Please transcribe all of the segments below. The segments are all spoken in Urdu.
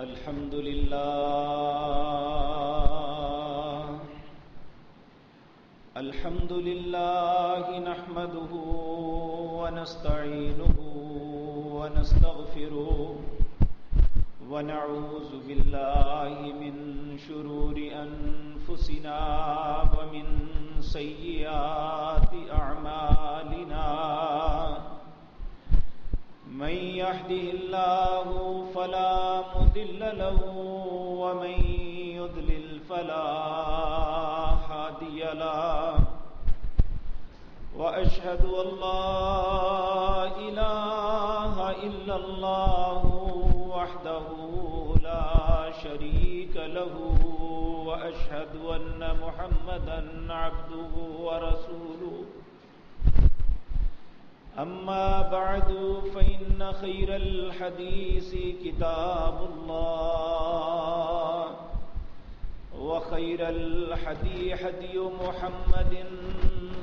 الحمد لله نحمده ونستعينه ونستغفره ونعوذ بالله من شرور أنفسنا ومن سيئات أعمالنا من يهده الله فلا مضل له ومن يضلل فلا هادي له وأشهد أن لا إله إلا الله وحده لا شريك له وأشهد أن محمدا عبده ورسوله أما بعد فإن خير الحديث كتاب الله وخير الهدي هدي محمد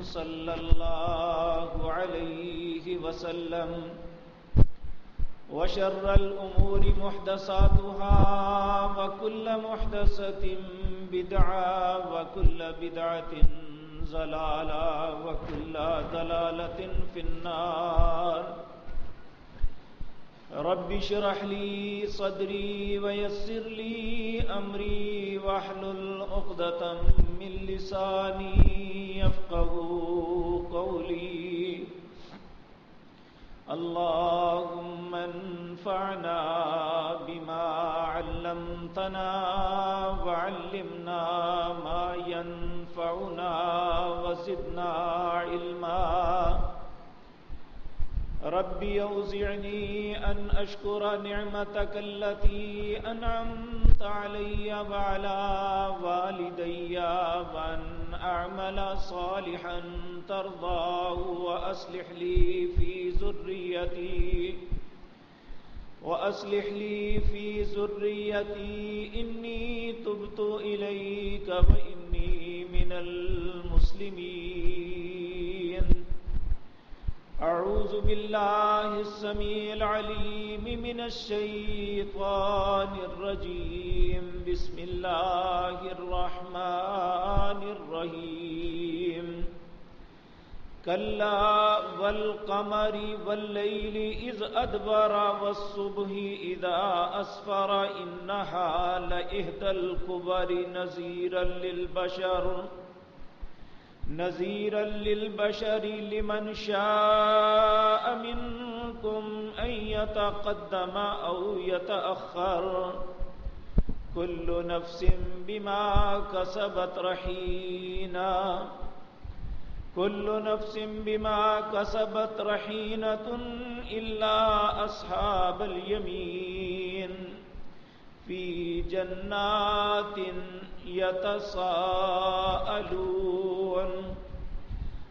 صلى الله عليه وسلم وشر الأمور محدثاتها وكل محدثة بدعة وكل بدعة ضلالة وكل ضلالة في النار رب اشرح لي صدري ويسر لي أمري واحلل عقدة من لساني يفقهوا قولي اللهم انفعنا بما علمتنا وعلمنا ما ينفعنا وزدنا علما ربي أوزعني أن أشكر نعمتك التي أنعمت علي وعلى والدي وأن أعمل صالحا ترضاه وأصلح لي في ذريتي إني تبت إليك وإني من المسلمين أعوذ بالله السميع العليم من الشيطان الرجيم بسم الله الرحمن الرحيم كلا والقمر والليل إذ أدبر والصبح إذا أسفر إنها لإحدى الكبر نذيرا للبشر لمن شاء منكم أن يتقدم أو يتأخر كل نفس بما كسبت رهينة إلا أصحاب اليمين في جنات يتساءلون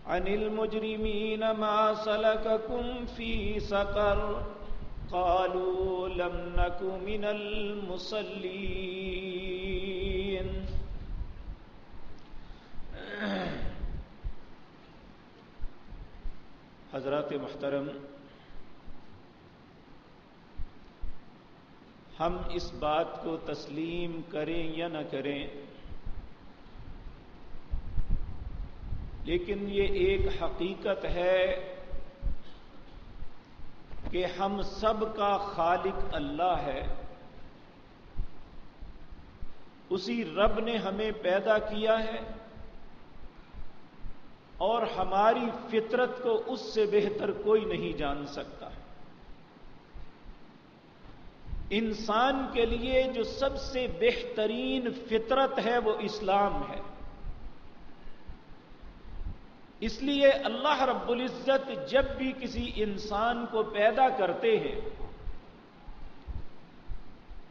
عن المجرمين ما سلككم في سقر قالوا لم نك من المصلين حضرات محترم، ہم اس بات کو تسلیم کریں یا نہ کریں، لیکن یہ ایک حقیقت ہے کہ ہم سب کا خالق اللہ ہے۔ اسی رب نے ہمیں پیدا کیا ہے اور ہماری فطرت کو اس سے بہتر کوئی نہیں جان سکتا۔ انسان کے لیے جو سب سے بہترین فطرت ہے وہ اسلام ہے۔ اس لیے اللہ رب العزت جب بھی کسی انسان کو پیدا کرتے ہیں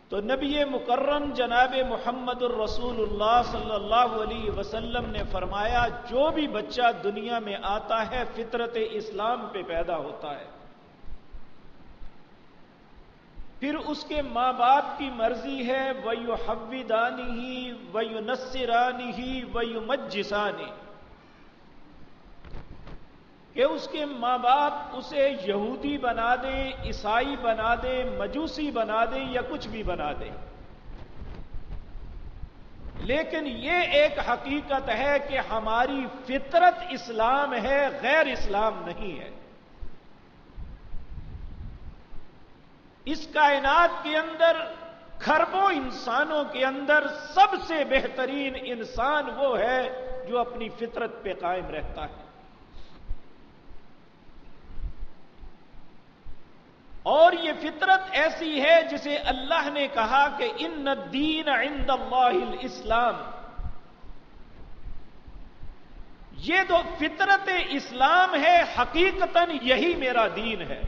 تو نبی مکرم جناب محمد الرسول اللہ صلی اللہ علیہ وسلم نے فرمایا جو بھی بچہ دنیا میں آتا ہے فطرت اسلام پہ پیدا ہوتا ہے، پھر اس کے ماں باپ کی مرضی ہے وَيُحَوِّدَانِهِ وَيُنَصِّرَانِهِ وَيُمَجِّسَانِهِ کہ اس کے ماں باپ اسے یہودی بنا دیں، عیسائی بنا دیں، مجوسی بنا دیں یا کچھ بھی بنا دیں، لیکن یہ ایک حقیقت ہے کہ ہماری فطرت اسلام ہے، غیر اسلام نہیں ہے۔ اس کائنات کے اندر کھربوں انسانوں کے اندر سب سے بہترین انسان وہ ہے جو اپنی فطرت پہ قائم رہتا ہے، اور یہ فطرت ایسی ہے جسے اللہ نے کہا کہ ان الدین عند اللہ الاسلام۔ یہ تو فطرت اسلام ہے، حقیقتاً یہی میرا دین ہے۔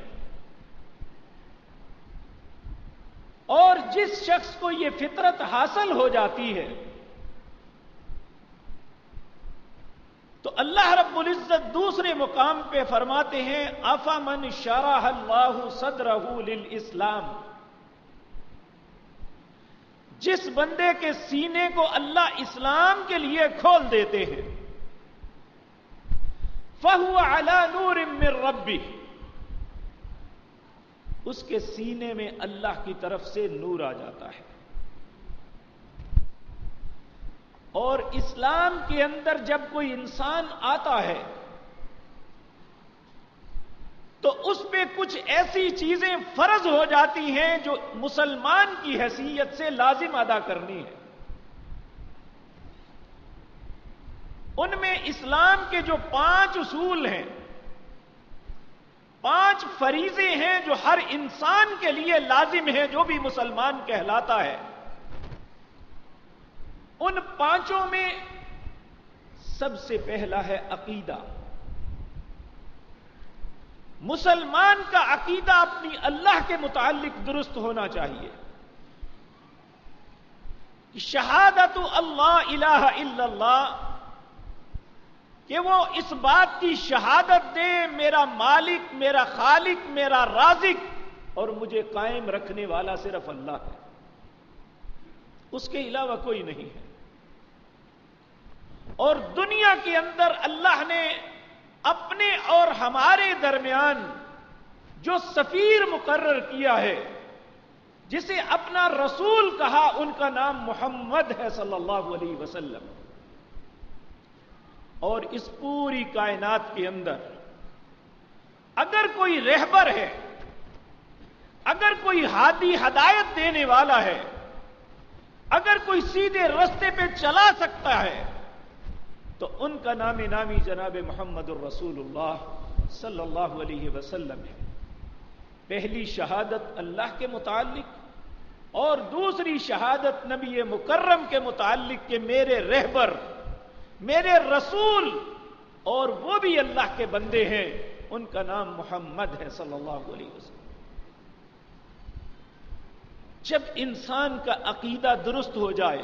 اور جس شخص کو یہ فطرت حاصل ہو جاتی ہے تو اللہ رب العزت دوسرے مقام پہ فرماتے ہیں افمن شرح اللہ صدرہ للاسلام، جس بندے کے سینے کو اللہ اسلام کے لیے کھول دیتے ہیں فہو علی نور من ربہ، اس کے سینے میں اللہ کی طرف سے نور آ جاتا ہے۔ اور اسلام کے اندر جب کوئی انسان آتا ہے تو اس پہ کچھ ایسی چیزیں فرض ہو جاتی ہیں جو مسلمان کی حیثیت سے لازم ادا کرنی ہے۔ ان میں اسلام کے جو 5 اصول ہیں، 5 فریضے ہیں جو ہر انسان کے لیے لازم ہے جو بھی مسلمان کہلاتا ہے۔ ان 5 میں سب سے پہلا ہے عقیدہ۔ مسلمان کا عقیدہ اپنی اللہ کے متعلق درست ہونا چاہیے۔ شہادت اللہ الہ الا اللہ، کہ وہ اس بات کی شہادت دے میرا مالک، میرا خالق، میرا رازق اور مجھے قائم رکھنے والا صرف اللہ ہے، اس کے علاوہ کوئی نہیں ہے۔ اور دنیا کے اندر اللہ نے اپنے اور ہمارے درمیان جو سفیر مقرر کیا ہے، جسے اپنا رسول کہا، ان کا نام محمد ہے صلی اللہ علیہ وسلم۔ اور اس پوری کائنات کے اندر اگر کوئی رہبر ہے، اگر کوئی ہادی ہدایت دینے والا ہے، اگر کوئی سیدھے راستے پہ چلا سکتا ہے تو ان کا نام نامی جناب محمد الرسول اللہ صلی اللہ علیہ وسلم ہے۔ پہلی شہادت اللہ کے متعلق اور دوسری شہادت نبی مکرم کے متعلق کہ میرے رہبر، میرے رسول اور وہ بھی اللہ کے بندے ہیں، ان کا نام محمد ہے صلی اللہ علیہ وسلم۔ جب انسان کا عقیدہ درست ہو جائے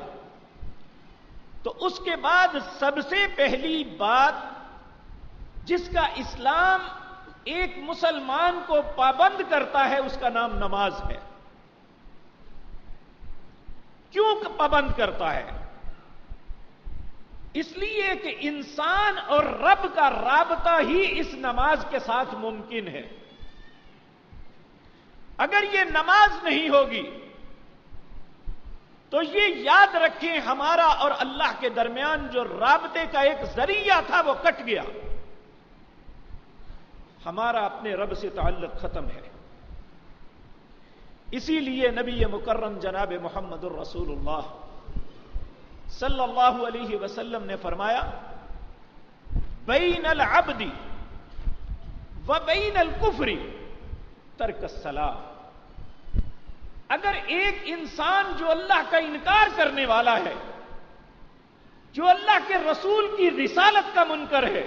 تو اس کے بعد سب سے پہلی بات جس کا اسلام ایک مسلمان کو پابند کرتا ہے اس کا نام نماز ہے۔ کیوں پابند کرتا ہے؟ اس لیے کہ انسان اور رب کا رابطہ ہی اس نماز کے ساتھ ممکن ہے۔ اگر یہ نماز نہیں ہوگی تو یہ یاد رکھیں ہمارا اور اللہ کے درمیان جو رابطے کا ایک ذریعہ تھا وہ کٹ گیا، ہمارا اپنے رب سے تعلق ختم ہے۔ اسی لیے نبی مکرم جناب محمد الرسول اللہ صلی اللہ علیہ وسلم نے فرمایا بین العبد و بین الکفر ترک الصلاۃ۔ اگر ایک انسان جو اللہ کا انکار کرنے والا ہے، جو اللہ کے رسول کی رسالت کا منکر ہے،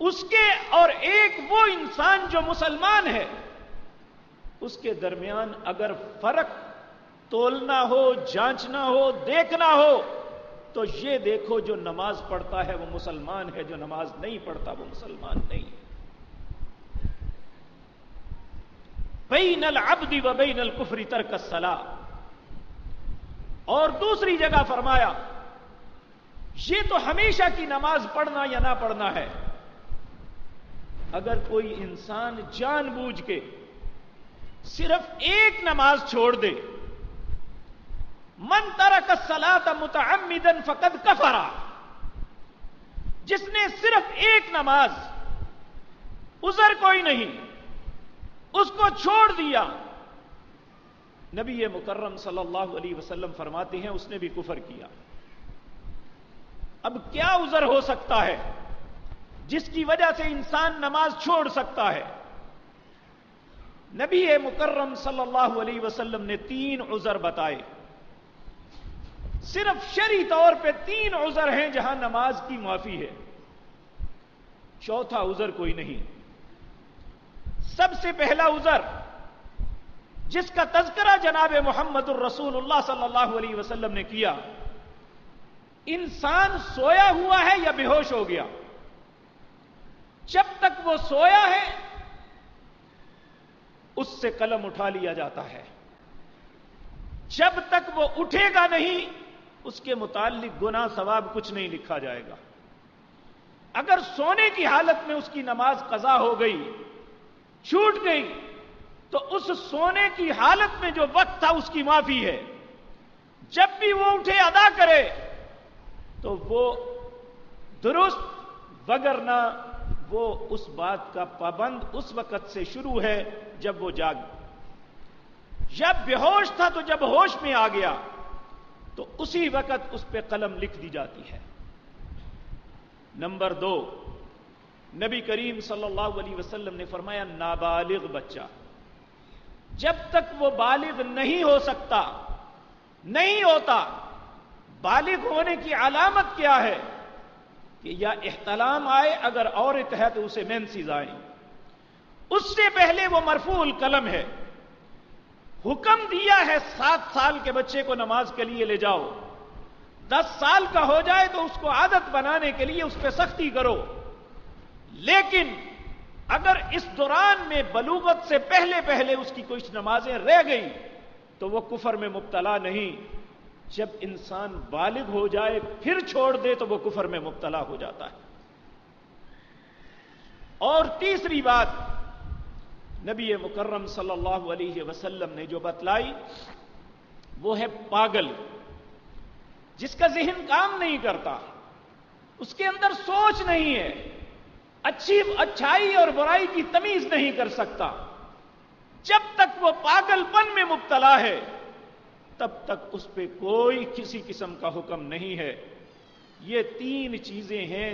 اس کے اور ایک وہ انسان جو مسلمان ہے، اس کے درمیان اگر فرق تولنا ہو، جانچنا ہو، دیکھنا ہو تو یہ دیکھو جو نماز پڑھتا ہے وہ مسلمان ہے، جو نماز نہیں پڑھتا وہ مسلمان نہیں ہے۔ بین العبد و بین الکفر ترک الصلاۃ۔ اور دوسری جگہ فرمایا یہ تو ہمیشہ کی نماز پڑھنا یا نہ پڑھنا ہے، اگر کوئی انسان جان بوجھ کے صرف ایک نماز چھوڑ دے، من ترک الصلاۃ متعمدا فقد کفر، جس نے صرف ایک نماز، عذر کوئی نہیں، اس کو چھوڑ دیا، نبی مکرم صلی اللہ علیہ وسلم فرماتے ہیں اس نے بھی کفر کیا۔ اب کیا عذر ہو سکتا ہے جس کی وجہ سے انسان نماز چھوڑ سکتا ہے؟ نبی مکرم صلی اللہ علیہ وسلم نے 3 عذر بتائے، صرف شرعی طور پہ 3 عذر ہیں جہاں نماز کی معافی ہے، چوتھا عذر کوئی نہیں۔ سب سے پہلا عذر جس کا تذکرہ جناب محمد الرسول اللہ صلی اللہ علیہ وسلم نے کیا، انسان سویا ہوا ہے یا بے ہوش ہو گیا، جب تک وہ سویا ہے اس سے قلم اٹھا لیا جاتا ہے، جب تک وہ اٹھے گا نہیں اس کے متعلق گناہ ثواب کچھ نہیں لکھا جائے گا۔ اگر سونے کی حالت میں اس کی نماز قضا ہو گئی، چھوٹ گئی، تو اس سونے کی حالت میں جو وقت تھا اس کی معافی ہے، جب بھی وہ اٹھے ادا کرے تو وہ درست، وگرنہ وہ اس بات کا پابند اس وقت سے شروع ہے جب وہ جاگ، جب بے ہوش تھا تو جب ہوش میں آ گیا تو اسی وقت اس پہ قلم لکھ دی جاتی ہے۔ نمبر 2، نبی کریم صلی اللہ علیہ وسلم نے فرمایا نابالغ بچہ جب تک وہ بالغ نہیں ہو سکتا، نہیں ہوتا، بالغ ہونے کی علامت کیا ہے کہ یا احتلام آئے، اگر عورت ہے تو اسے مینسز آئیں، اس سے پہلے وہ مرفوع القلم ہے۔ حکم دیا ہے 7 سال کے بچے کو نماز کے لیے لے جاؤ، 10 سال کا ہو جائے تو اس کو عادت بنانے کے لیے اس پہ سختی کرو، لیکن اگر اس دوران میں بلوغت سے پہلے پہلے اس کی کچھ نمازیں رہ گئی تو وہ کفر میں مبتلا نہیں، جب انسان بالغ ہو جائے پھر چھوڑ دے تو وہ کفر میں مبتلا ہو جاتا ہے۔ اور تیسری بات نبی مکرم صلی اللہ علیہ وسلم نے جو بتلائی وہ ہے پاگل، جس کا ذہن کام نہیں کرتا، اس کے اندر سوچ نہیں ہے، اچھائی اور برائی کی تمیز نہیں کر سکتا، جب تک وہ پاگل پن میں مبتلا ہے تب تک اس پہ کوئی کسی قسم کا حکم نہیں ہے۔ یہ 3 چیزیں ہیں،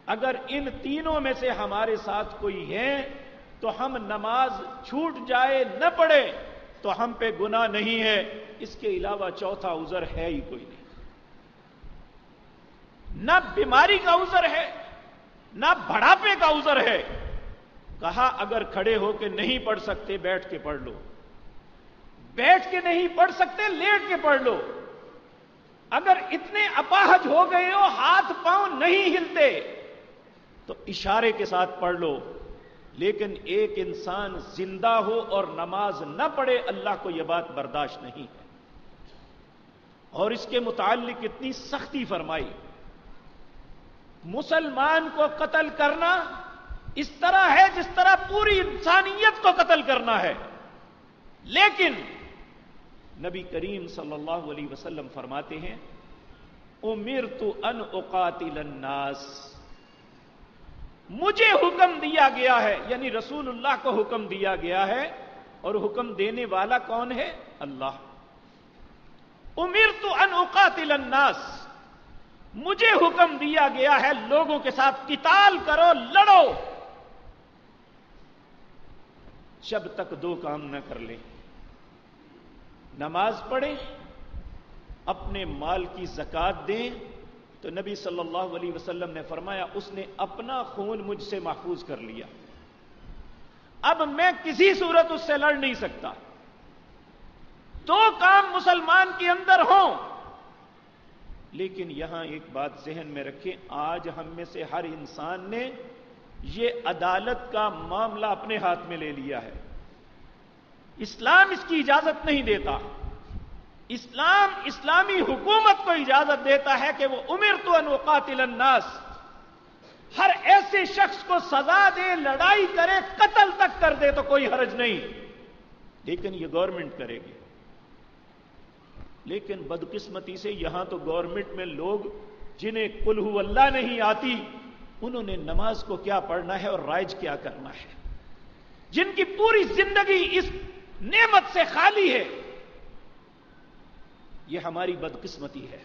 اگر ان تینوں میں سے ہمارے ساتھ کوئی ہے تو ہم نماز چھوٹ جائے نہ پڑے تو ہم پہ گناہ نہیں ہے، اس کے علاوہ چوتھا عذر ہے ہی کوئی نہیں، نہ بیماری کا عذر ہے نہ بڑھاپے کا عذر ہے۔ کہا اگر کھڑے ہو کے نہیں پڑھ سکتے بیٹھ کے پڑھ لو، بیٹھ کے نہیں پڑھ سکتے لیٹ کے پڑھ لو، اگر اتنے اپاہج ہو گئے ہو ہاتھ پاؤں نہیں ہلتے تو اشارے کے ساتھ پڑھ لو، لیکن ایک انسان زندہ ہو اور نماز نہ پڑھے، اللہ کو یہ بات برداشت نہیں ہے۔ اور اس کے متعلق اتنی سختی فرمائی، مسلمان کو قتل کرنا اس طرح ہے جس طرح پوری انسانیت کو قتل کرنا ہے، لیکن نبی کریم صلی اللہ علیہ وسلم فرماتے ہیں امرت ان اقاتل الناس، مجھے حکم دیا گیا ہے، یعنی رسول اللہ کو حکم دیا گیا ہے، اور حکم دینے والا کون ہے؟ اللہ۔ امرت ان اقاتل الناس، مجھے حکم دیا گیا ہے لوگوں کے ساتھ قتال کرو، لڑو، جب تک 2 کام نہ کر لیں، نماز پڑھیں، اپنے مال کی زکات دیں، تو نبی صلی اللہ علیہ وسلم نے فرمایا اس نے اپنا خون مجھ سے محفوظ کر لیا، اب میں کسی صورت اس سے لڑ نہیں سکتا۔ 2 کام مسلمان کے اندر ہوں، لیکن یہاں ایک بات ذہن میں رکھیں، آج ہم میں سے ہر انسان نے یہ عدالت کا معاملہ اپنے ہاتھ میں لے لیا ہے۔ اسلام اس کی اجازت نہیں دیتا، اسلام اسلامی حکومت کو اجازت دیتا ہے کہ وہ امرت ان اقاتل الناس، ہر ایسے شخص کو سزا دے، لڑائی کرے، قتل تک کر دے تو کوئی حرج نہیں، لیکن یہ گورنمنٹ کرے گی۔ لیکن بدقسمتی سے یہاں تو گورنمنٹ میں لوگ جنہیں قل ہو اللہ نہیں آتی، انہوں نے نماز کو کیا پڑھنا ہے اور رائج کیا کرنا ہے، جن کی پوری زندگی اس نعمت سے خالی ہے۔ یہ ہماری بدقسمتی ہے۔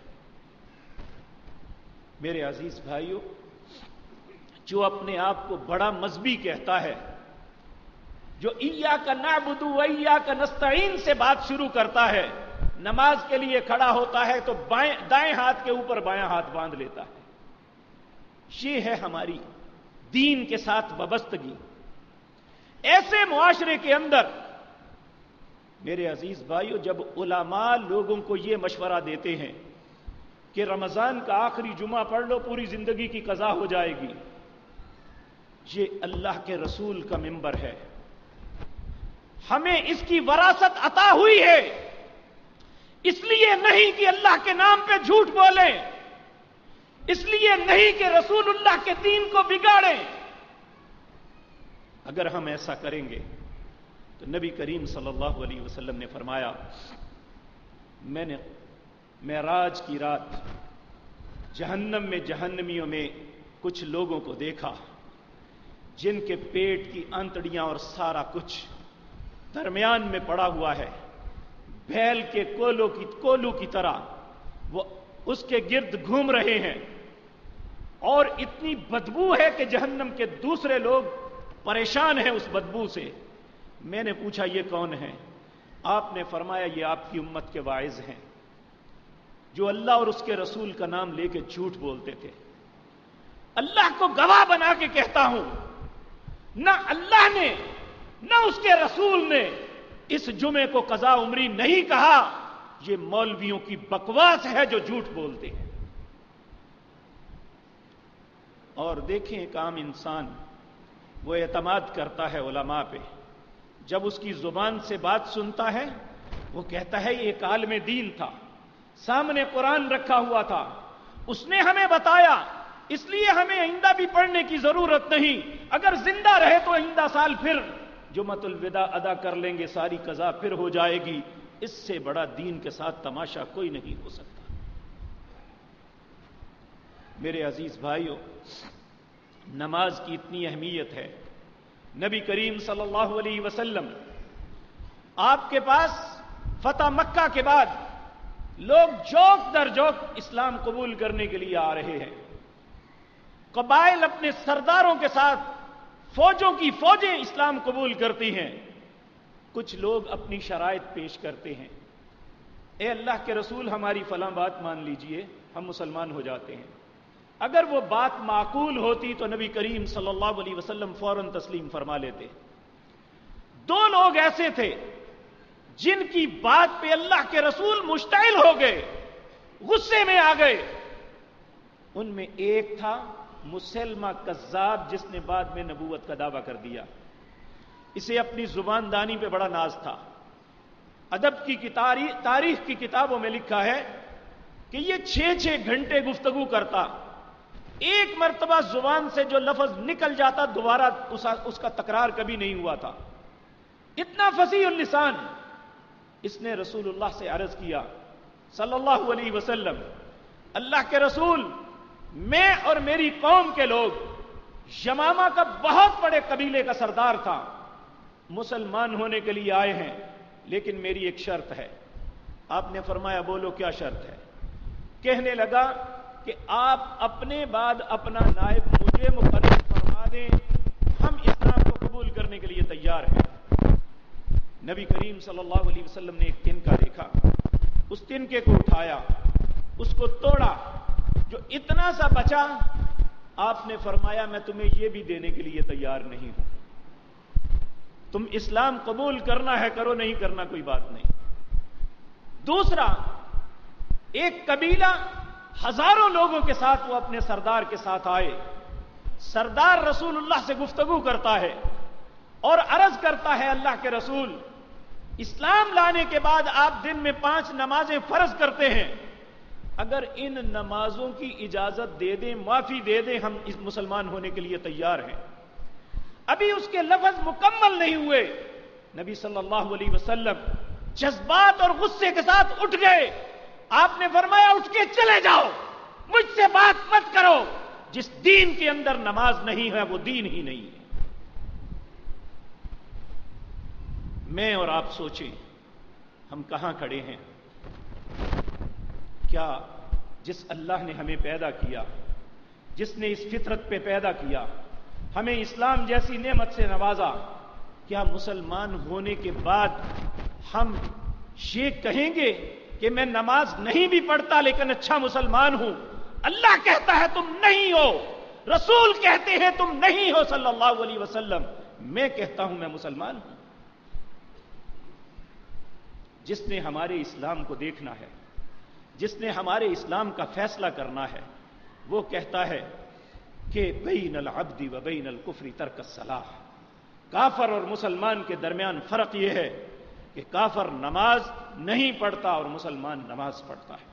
میرے عزیز بھائیوں، جو اپنے آپ کو بڑا مذہبی کہتا ہے، جو ایاک نعبد و ایاک نستعین سے بات شروع کرتا ہے، نماز کے لیے کھڑا ہوتا ہے تو دائیں ہاتھ کے اوپر بایاں ہاتھ باندھ لیتا ہے۔ یہ ہے ہماری دین کے ساتھ وابستگی۔ ایسے معاشرے کے اندر میرے عزیز بھائیوں، جب علماء لوگوں کو یہ مشورہ دیتے ہیں کہ رمضان کا آخری جمعہ پڑھ لو، پوری زندگی کی قضا ہو جائے گی، یہ اللہ کے رسول کا منبر ہے، ہمیں اس کی وراثت عطا ہوئی ہے، اس لیے نہیں کہ اللہ کے نام پہ جھوٹ بولیں، اس لیے نہیں کہ رسول اللہ کے دین کو بگاڑیں۔ اگر ہم ایسا کریں گے تو نبی کریم صلی اللہ علیہ وسلم نے فرمایا، میں نے معراج کی رات جہنم میں جہنمیوں میں کچھ لوگوں کو دیکھا جن کے پیٹ کی انتڑیاں اور سارا کچھ درمیان میں پڑا ہوا ہے، بیل کے کولو کی طرح وہ اس کے گرد گھوم رہے ہیں، اور اتنی بدبو ہے کہ جہنم کے دوسرے لوگ پریشان ہیں اس بدبو سے۔ میں نے پوچھا یہ کون ہیں؟ آپ نے فرمایا یہ آپ کی امت کے واعظ ہیں، جو اللہ اور اس کے رسول کا نام لے کے جھوٹ بولتے تھے۔ اللہ کو گواہ بنا کے کہتا ہوں، نہ اللہ نے نہ اس کے رسول نے اس جمعے کو قضا عمری نہیں کہا، یہ مولویوں کی بکواس ہے جو جھوٹ بولتے ہیں۔ اور دیکھیں ایک عام انسان وہ اعتماد کرتا ہے علماء پہ، جب اس کی زبان سے بات سنتا ہے وہ کہتا ہے یہ ایک عالم دین تھا، سامنے قرآن رکھا ہوا تھا، اس نے ہمیں بتایا، اس لیے ہمیں آئندہ بھی پڑھنے کی ضرورت نہیں، اگر زندہ رہے تو آئندہ سال پھر جمعۃ الوداع ادا کر لیں گے، ساری قضا پھر ہو جائے گی۔ اس سے بڑا دین کے ساتھ تماشا کوئی نہیں ہو سکتا۔ میرے عزیز بھائیوں، نماز کی اتنی اہمیت ہے، نبی کریم صلی اللہ علیہ وسلم آپ کے پاس فتح مکہ کے بعد لوگ جوک در جوک اسلام قبول کرنے کے لیے آ رہے ہیں، قبائل اپنے سرداروں کے ساتھ فوجوں کی فوجیں اسلام قبول کرتی ہیں، کچھ لوگ اپنی شرائط پیش کرتے ہیں، اے اللہ کے رسول ہماری فلاں بات مان لیجئے، ہم مسلمان ہو جاتے ہیں۔ اگر وہ بات معقول ہوتی تو نبی کریم صلی اللہ علیہ وسلم فوراً تسلیم فرما لیتے۔ دو لوگ ایسے تھے جن کی بات پہ اللہ کے رسول مشتعل ہو گئے، غصے میں آ گئے۔ ان میں ایک تھا مسلمہ کذاب، جس نے بعد میں نبوت کا دعویٰ کر دیا۔ اسے اپنی زبان دانی پہ بڑا ناز تھا۔ ادب کی تاریخ کی کتابوں میں لکھا ہے کہ یہ 6 گھنٹے گفتگو کرتا، ایک مرتبہ زبان سے جو لفظ نکل جاتا دوبارہ اس کا تکرار کبھی نہیں ہوا تھا، اتنا فصیح اللسان۔ اس نے رسول اللہ سے عرض کیا صلی اللہ علیہ وسلم، اللہ کے رسول، میں اور میری قوم کے لوگ یمامہ کا بہت بڑے قبیلے کا سردار تھا، مسلمان ہونے کے لیے آئے ہیں، لیکن میری ایک شرط ہے۔ آپ نے فرمایا بولو کیا شرط ہے؟ کہنے لگا کہ آپ اپنے بعد اپنا نائب مجھے مقرر فرما دیں، ہم اسلام کو قبول کرنے کے لیے تیار ہیں۔ نبی کریم صلی اللہ علیہ وسلم نے ایک تنکا دیکھا، اس تنکے کو اٹھایا، اس کو توڑا، جو اتنا سا بچا، آپ نے فرمایا میں تمہیں یہ بھی دینے کے لیے تیار نہیں ہوں، تم اسلام قبول کرنا ہے کرو، نہیں کرنا کوئی بات نہیں۔ دوسرا، ایک قبیلہ ہزاروں لوگوں کے ساتھ وہ اپنے سردار کے ساتھ آئے، سردار رسول اللہ سے گفتگو کرتا ہے اور عرض کرتا ہے اللہ کے رسول، اسلام لانے کے بعد آپ دن میں 5 نمازیں فرض کرتے ہیں، اگر ان نمازوں کی اجازت دے دیں، معافی دے دیں، ہم اس مسلمان ہونے کے لیے تیار ہیں۔ ابھی اس کے لفظ مکمل نہیں ہوئے، نبی صلی اللہ علیہ وسلم جذبات اور غصے کے ساتھ اٹھ گئے۔ آپ نے فرمایا اٹھ کے چلے جاؤ، مجھ سے بات مت کرو، جس دین کے اندر نماز نہیں ہے وہ دین ہی نہیں ہے۔ میں اور آپ سوچیں ہم کہاں کھڑے ہیں؟ کیا جس اللہ نے ہمیں پیدا کیا، جس نے اس فطرت پہ پیدا کیا، ہمیں اسلام جیسی نعمت سے نوازا، کیا مسلمان ہونے کے بعد ہم یہ کہیں گے کہ میں نماز نہیں بھی پڑھتا لیکن اچھا مسلمان ہوں؟ اللہ کہتا ہے تم نہیں ہو، رسول کہتے ہیں تم نہیں ہو صلی اللہ علیہ وسلم، میں کہتا ہوں میں مسلمان ہوں۔ جس نے ہمارے اسلام کو دیکھنا ہے، جس نے ہمارے اسلام کا فیصلہ کرنا ہے، وہ کہتا ہے کہ بین العبد و بین الکفر ترک الصلاۃ۔ کافر اور مسلمان کے درمیان فرق یہ ہے کہ کافر نماز نہیں پڑھتا اور مسلمان نماز پڑھتا ہے۔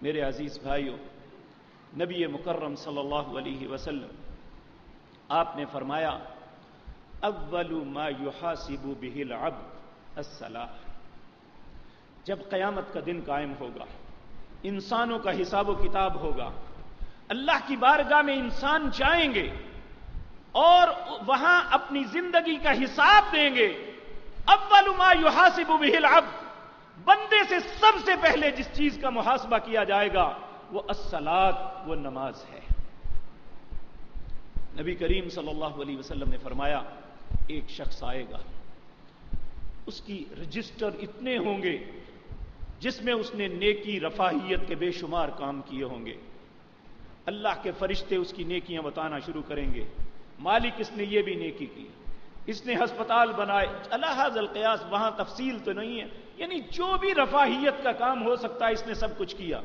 میرے عزیز بھائیوں، نبی مکرم صلی اللہ علیہ وسلم آپ نے فرمایا اول ما یحاسب بہ العبد الصلاۃ۔ جب قیامت کا دن قائم ہوگا، انسانوں کا حساب و کتاب ہوگا، اللہ کی بارگاہ میں انسان جائیں گے اور وہاں اپنی زندگی کا حساب دیں گے۔ اول ما یحاسب بہ العبد، بندے سے سب سے پہلے جس چیز کا محاسبہ کیا جائے گا وہ الصلاۃ، وہ نماز ہے۔ نبی کریم صلی اللہ علیہ وسلم نے فرمایا ایک شخص آئے گا، اس کی رجسٹر اتنے ہوں گے جس میں اس نے نیکی رفاہیت کے بے شمار کام کیے ہوں گے۔ اللہ کے فرشتے اس کی نیکیاں بتانا شروع کریں گے، مالک اس نے یہ بھی نیکی کی، اس نے ہسپتال بنائے، اللہ حاضر القیاس، وہاں تفصیل تو نہیں ہے، یعنی جو بھی رفاہیت کا کام ہو سکتا ہے اس نے سب کچھ کیا۔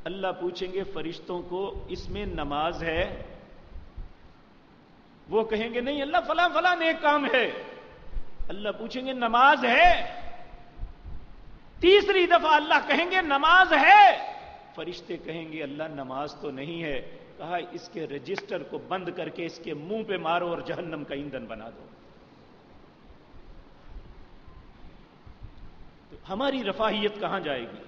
اللہ پوچھیں گے فرشتوں کو اس میں نماز ہے؟ وہ کہیں گے نہیں اللہ فلاں فلاں نیک کام ہے۔ اللہ پوچھیں گے نماز ہے؟ تیسری دفعہ اللہ کہیں گے نماز ہے؟ فرشتے کہیں گے اللہ نماز تو نہیں ہے۔ کہا اس کے رجسٹر کو بند کر کے اس کے منہ پہ مارو اور جہنم کا ایندھن بنا دو۔ تو ہماری رفاہیت کہاں جائے گی؟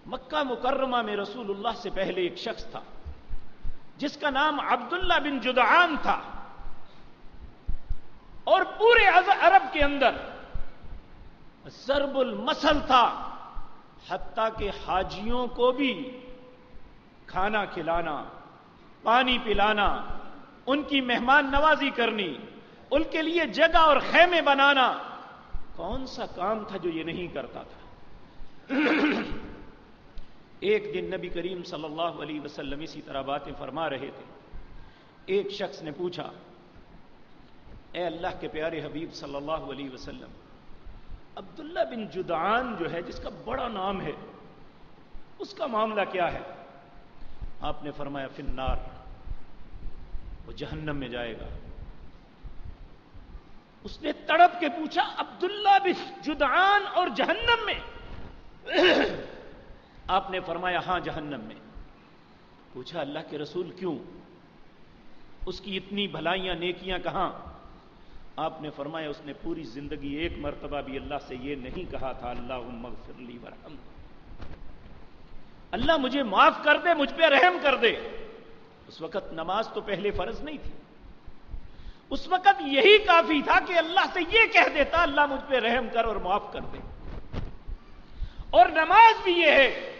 مکہ مکرمہ میں رسول اللہ سے پہلے ایک شخص تھا جس کا نام عبداللہ بن جدعان تھا، اور پورے عرب کے اندر ضرب المثل تھا، حتیٰ کہ حاجیوں کو بھی کھانا کھلانا، پانی پلانا، ان کی مہمان نوازی کرنی، ان کے لیے جگہ اور خیمے بنانا، کون سا کام تھا جو یہ نہیں کرتا تھا؟ ایک دن نبی کریم صلی اللہ علیہ وسلم اسی طرح باتیں فرما رہے تھے، ایک شخص نے پوچھا اے اللہ کے پیارے حبیب صلی اللہ علیہ وسلم، عبداللہ بن جدعان جو ہے جس کا بڑا نام ہے، اس کا معاملہ کیا ہے؟ آپ نے فرمایا فی النار، وہ جہنم میں جائے گا۔ اس نے تڑپ کے پوچھا عبداللہ بن جدعان اور جہنم میں؟ آپ نے فرمایا ہاں جہنم میں۔ پوچھا اللہ کے رسول کیوں؟ اس کی اتنی بھلائیاں نیکیاں کہاں؟ آپ نے فرمایا اس نے پوری زندگی ایک مرتبہ بھی اللہ سے یہ نہیں کہا تھا اللہم اغفر لی ورحم، اللہ مجھے معاف کر دے، مجھ پہ رحم کر دے۔ اس وقت نماز تو پہلے فرض نہیں تھی، اس وقت یہی کافی تھا کہ اللہ سے یہ کہہ دیتا اللہ مجھ پہ رحم کر اور معاف کر دے۔ اور نماز بھی یہ ہے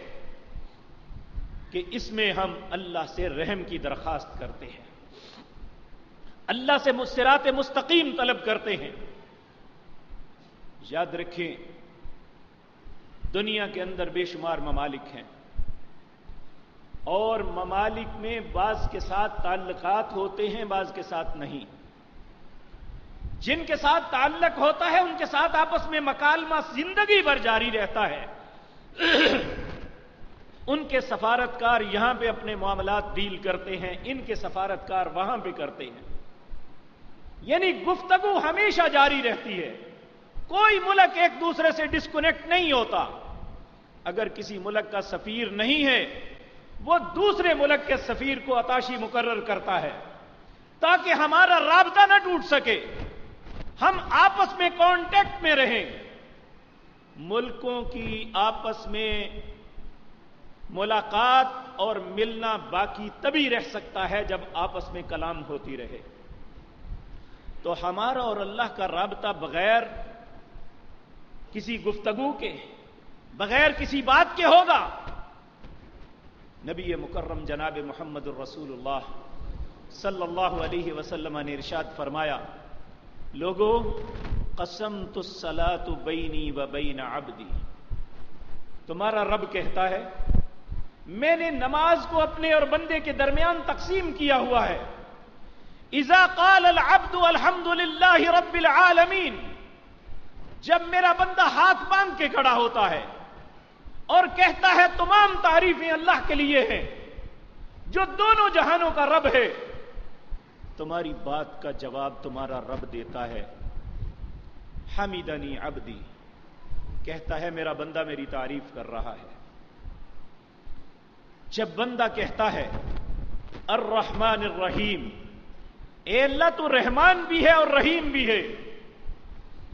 کہ اس میں ہم اللہ سے رحم کی درخواست کرتے ہیں، اللہ سے صراط مستقیم طلب کرتے ہیں۔ یاد رکھیں دنیا کے اندر بے شمار ممالک ہیں، اور ممالک میں بعض کے ساتھ تعلقات ہوتے ہیں، بعض کے ساتھ نہیں۔ جن کے ساتھ تعلق ہوتا ہے ان کے ساتھ آپس میں مکالمہ زندگی بھر جاری رہتا ہے، ان کے سفارتکار یہاں پہ اپنے معاملات ڈیل کرتے ہیں، ان کے سفارتکار وہاں پہ کرتے ہیں، یعنی گفتگو ہمیشہ جاری رہتی ہے۔ کوئی ملک ایک دوسرے سے ڈسکنیکٹ نہیں ہوتا. اگر کسی ملک کا سفیر نہیں ہے وہ دوسرے ملک کے سفیر کو عطاشی مقرر کرتا ہے تاکہ ہمارا رابطہ نہ ٹوٹ سکے, ہم آپس میں کانٹیکٹ میں رہیں. ملکوں کی آپس میں ملاقات اور ملنا باقی تبھی رہ سکتا ہے جب آپس میں کلام ہوتی رہے. تو ہمارا اور اللہ کا رابطہ بغیر کسی گفتگو کے, بغیر کسی بات کے ہوگا. نبی مکرم جناب محمد الرسول اللہ صلی اللہ علیہ وسلم نے ارشاد فرمایا, لوگوں قسمت الصلاۃ بینی و بین عبدی, تمہارا رب کہتا ہے میں نے نماز کو اپنے اور بندے کے درمیان تقسیم کیا ہوا ہے. اذا قال العبد الحمد للہ رب العالمین, جب میرا بندہ ہاتھ باندھ کے کھڑا ہوتا ہے اور کہتا ہے تمام تعریفیں اللہ کے لیے ہیں جو دونوں جہانوں کا رب ہے, تمہاری بات کا جواب تمہارا رب دیتا ہے حمیدنی عبدی, کہتا ہے میرا بندہ میری تعریف کر رہا ہے. جب بندہ کہتا ہے الرحمن الرحیم, اے اللہ تو رحمان بھی ہے اور رحیم بھی ہے,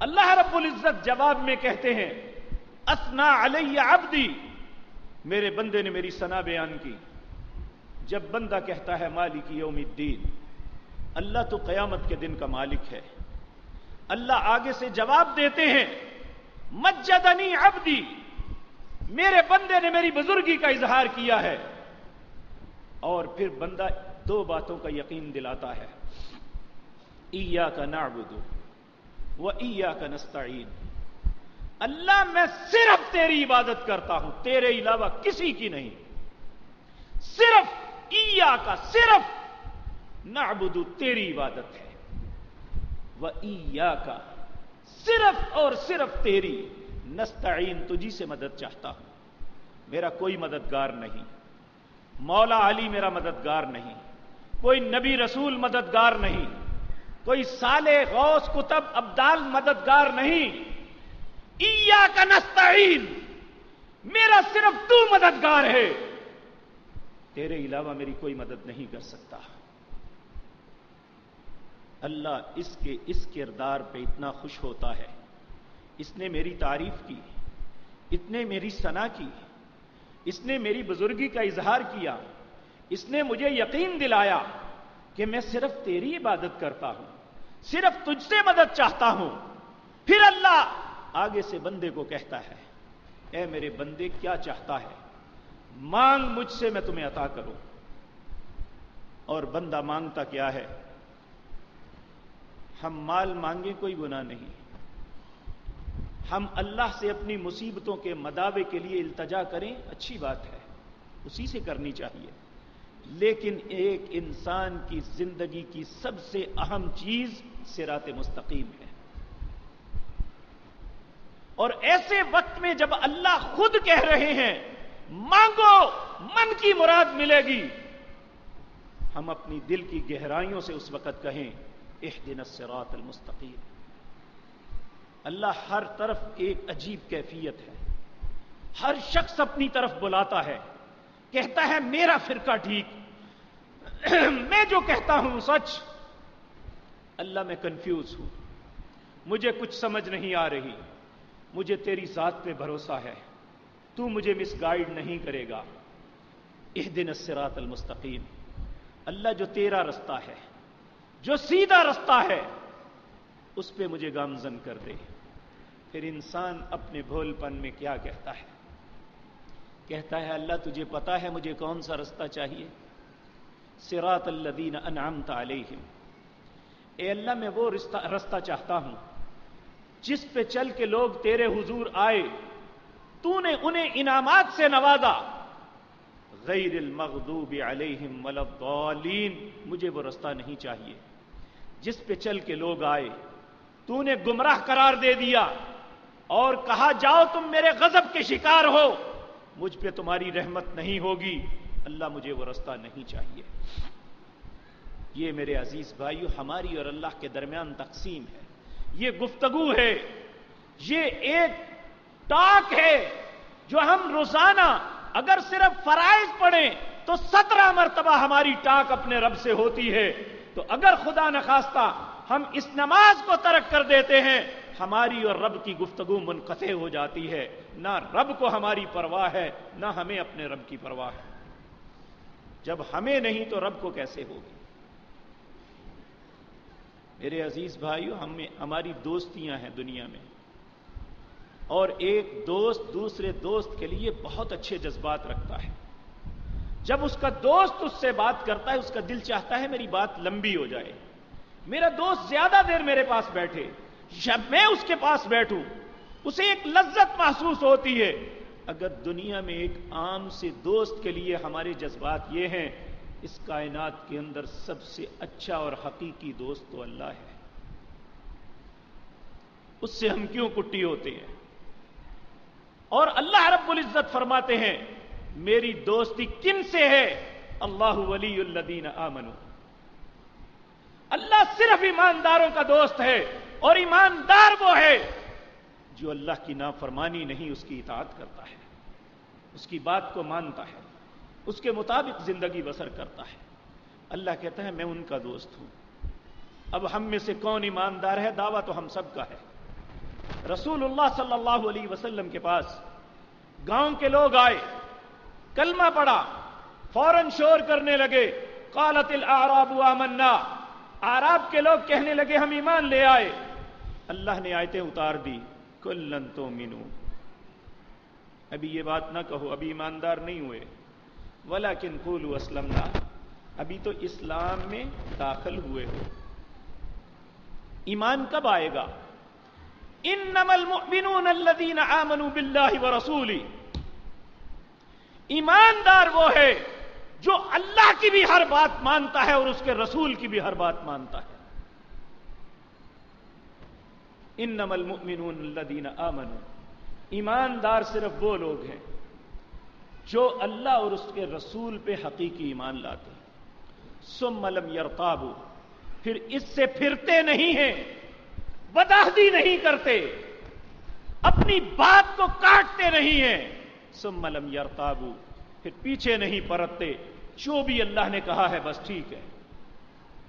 اللہ رب العزت جواب میں کہتے ہیں اثنا علی عبدی, میرے بندے نے میری ثنا بیان کی. جب بندہ کہتا ہے مالک یوم الدین, اللہ تو قیامت کے دن کا مالک ہے, اللہ آگے سے جواب دیتے ہیں مجدنی عبدی, میرے بندے نے میری بزرگی کا اظہار کیا ہے. اور پھر بندہ دو باتوں کا یقین دلاتا ہے, ایاک نعبد و ایاک نستعین, اللہ میں صرف تیری عبادت کرتا ہوں, تیرے علاوہ کسی کی نہیں. صرف ایاک, صرف نعبد تیری عبادت ہے, و ایاک صرف اور صرف تیری, نستعین تجھی سے مدد چاہتا ہوں, میرا کوئی مددگار نہیں. مولا علی میرا مددگار نہیں, کوئی نبی رسول مددگار نہیں, کوئی صالح غوث کتب ابدال مددگار نہیں. ایاک نستعین, میرا صرف تو مددگار ہے, تیرے علاوہ میری کوئی مدد نہیں کر سکتا. اللہ اس کردار پہ اتنا خوش ہوتا ہے, اس نے میری تعریف کی, اس نے میری ثنا کی, اس نے میری بزرگی کا اظہار کیا, اس نے مجھے یقین دلایا کہ میں صرف تیری عبادت کرتا ہوں, صرف تجھ سے مدد چاہتا ہوں. پھر اللہ آگے سے بندے کو کہتا ہے اے میرے بندے کیا چاہتا ہے, مانگ مجھ سے میں تمہیں عطا کروں. اور بندہ مانگتا کیا ہے؟ ہم مال مانگیں کوئی گناہ نہیں, ہم اللہ سے اپنی مصیبتوں کے مداوے کے لیے التجا کریں اچھی بات ہے, اسی سے کرنی چاہیے. لیکن ایک انسان کی زندگی کی سب سے اہم چیز صراط مستقیم ہے. اور ایسے وقت میں جب اللہ خود کہہ رہے ہیں مانگو من کی مراد ملے گی, ہم اپنی دل کی گہرائیوں سے اس وقت کہیں اہدنا الصراط المستقیم. اللہ ہر طرف ایک عجیب کیفیت ہے, ہر شخص اپنی طرف بلاتا ہے, کہتا ہے میرا فرقہ ٹھیک, میں جو کہتا ہوں سچ. اللہ میں کنفیوز ہوں, مجھے کچھ سمجھ نہیں آ رہی, مجھے تیری ذات پہ بھروسہ ہے, تو مجھے مس گائیڈ نہیں کرے گا. اہدنا الصراط المستقیم, اللہ جو تیرا رستہ ہے, جو سیدھا رستہ ہے, اس پہ مجھے گامزن کر دے. پھر انسان اپنے بھول پن میں کیا کہتا ہے؟ کہتا ہے اللہ تجھے پتا ہے مجھے کون سا رستہ چاہیے؟ صراط الذین انعمت علیہم, اے اللہ میں وہ رستہ چاہتا ہوں جس پہ چل کے لوگ تیرے حضور آئے, تو نے انہیں انعامات سے نوازا. غیر المغضوب علیہم ولا الضالین, مجھے وہ رستہ نہیں چاہیے جس پہ چل کے لوگ آئے, تو نے گمراہ قرار دے دیا اور کہا جاؤ تم میرے غضب کے شکار ہو, مجھ پہ تمہاری رحمت نہیں ہوگی. اللہ مجھے وہ رستہ نہیں چاہیے. یہ میرے عزیز بھائیو ہماری اور اللہ کے درمیان تقسیم ہے, یہ گفتگو ہے. یہ ایک ٹاک ہے جو ہم روزانہ اگر صرف فرائض پڑھیں تو 17 مرتبہ ہماری ٹاک اپنے رب سے ہوتی ہے. تو اگر خدا نخواستہ ہم اس نماز کو ترک کر دیتے ہیں، ہماری اور رب کی گفتگو منقطع ہو جاتی ہے. نہ رب کو ہماری پرواہ ہے، نہ ہمیں اپنے رب کی پرواہ ہے. جب ہمیں نہیں تو رب کو کیسے ہوگی؟ میرے عزیز بھائیو، ہماری دوستیاں ہیں دنیا میں، اور ایک دوست دوسرے دوست کے لیے بہت اچھے جذبات رکھتا ہے. جب اس کا دوست اس سے بات کرتا ہے، اس کا دل چاہتا ہے میری بات لمبی ہو جائے، میرا دوست زیادہ دیر میرے پاس بیٹھے، جب میں اس کے پاس بیٹھوں اسے ایک لذت محسوس ہوتی ہے. اگر دنیا میں ایک عام سے دوست کے لیے ہمارے جذبات یہ ہیں، اس کائنات کے اندر سب سے اچھا اور حقیقی دوست تو اللہ ہے. اس سے ہم کیوں کٹی ہوتے ہیں؟ اور اللہ رب العزت فرماتے ہیں میری دوستی کن سے ہے؟ اللہ ولی الذین آمنوا. اللہ صرف ایمانداروں کا دوست ہے، اور ایماندار وہ ہے جو اللہ کی نافرمانی نہیں، اس کی اطاعت کرتا ہے، اس کی بات کو مانتا ہے، اس کے مطابق زندگی بسر کرتا ہے. اللہ کہتا ہے میں ان کا دوست ہوں. اب ہم میں سے کون ایماندار ہے؟ دعویٰ تو ہم سب کا ہے. رسول اللہ صلی اللہ علیہ وسلم کے پاس گاؤں کے لوگ آئے، کلمہ پڑھا، فوراً شور کرنے لگے، قالت الاعراب آمنا. اعراب کے لوگ کہنے لگے ہم ایمان لے آئے. اللہ نے آیتیں اتار دی، کلن تؤمنوا، ابھی یہ بات نہ کہو ابھی ایماندار نہیں ہوئے، ولکن قولوا اسلمنا، ابھی تو اسلام میں داخل ہوئے ہو. ایمان کب آئے گا؟ انما المؤمنون الذین آمنوا باللہ ورسولہ. ایماندار وہ ہے جو اللہ کی بھی ہر بات مانتا ہے اور اس کے رسول کی بھی ہر بات مانتا ہے. انما المؤمنون الذین آمنوا، ایماندار صرف وہ لوگ ہیں جو اللہ اور اس کے رسول پہ حقیقی ایمان لاتے ہیں. ثم لم یرتابوا، پھر اس سے پھرتے نہیں ہیں، بدعہدی نہیں کرتے، اپنی بات کو کاٹتے نہیں ہیں. ثم لم یرتابوا، پھر پیچھے نہیں پرتتے. جو بھی اللہ نے کہا ہے بس ٹھیک ہے،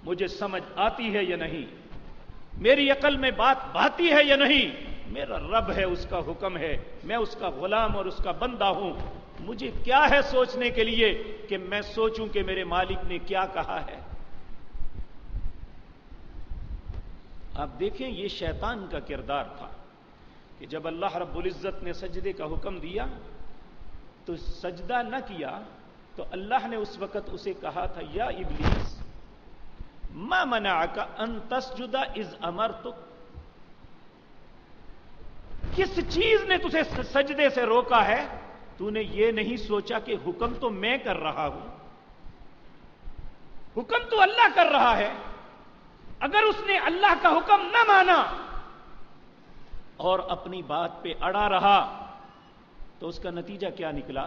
مجھے سمجھ آتی ہے یا نہیں، میری عقل میں بات بھاتی ہے یا نہیں، میرا رب ہے، اس کا حکم ہے، میں اس کا غلام اور اس کا بندہ ہوں. مجھے کیا ہے سوچنے کے لیے کہ میں سوچوں کہ میرے مالک نے کیا کہا ہے. آپ دیکھیں یہ شیطان کا کردار تھا کہ جب اللہ رب العزت نے سجدے کا حکم دیا تو سجدہ نہ کیا، تو اللہ نے اس وقت اسے کہا تھا یا ابلیس ما منعک ان تسجد اذ امرتک، کس چیز نے تجھے سجدے سے روکا ہے؟ تو نے یہ نہیں سوچا کہ حکم تو میں کر رہا ہوں، حکم تو اللہ کر رہا ہے. اگر اس نے اللہ کا حکم نہ مانا اور اپنی بات پہ اڑا رہا تو اس کا نتیجہ کیا نکلا؟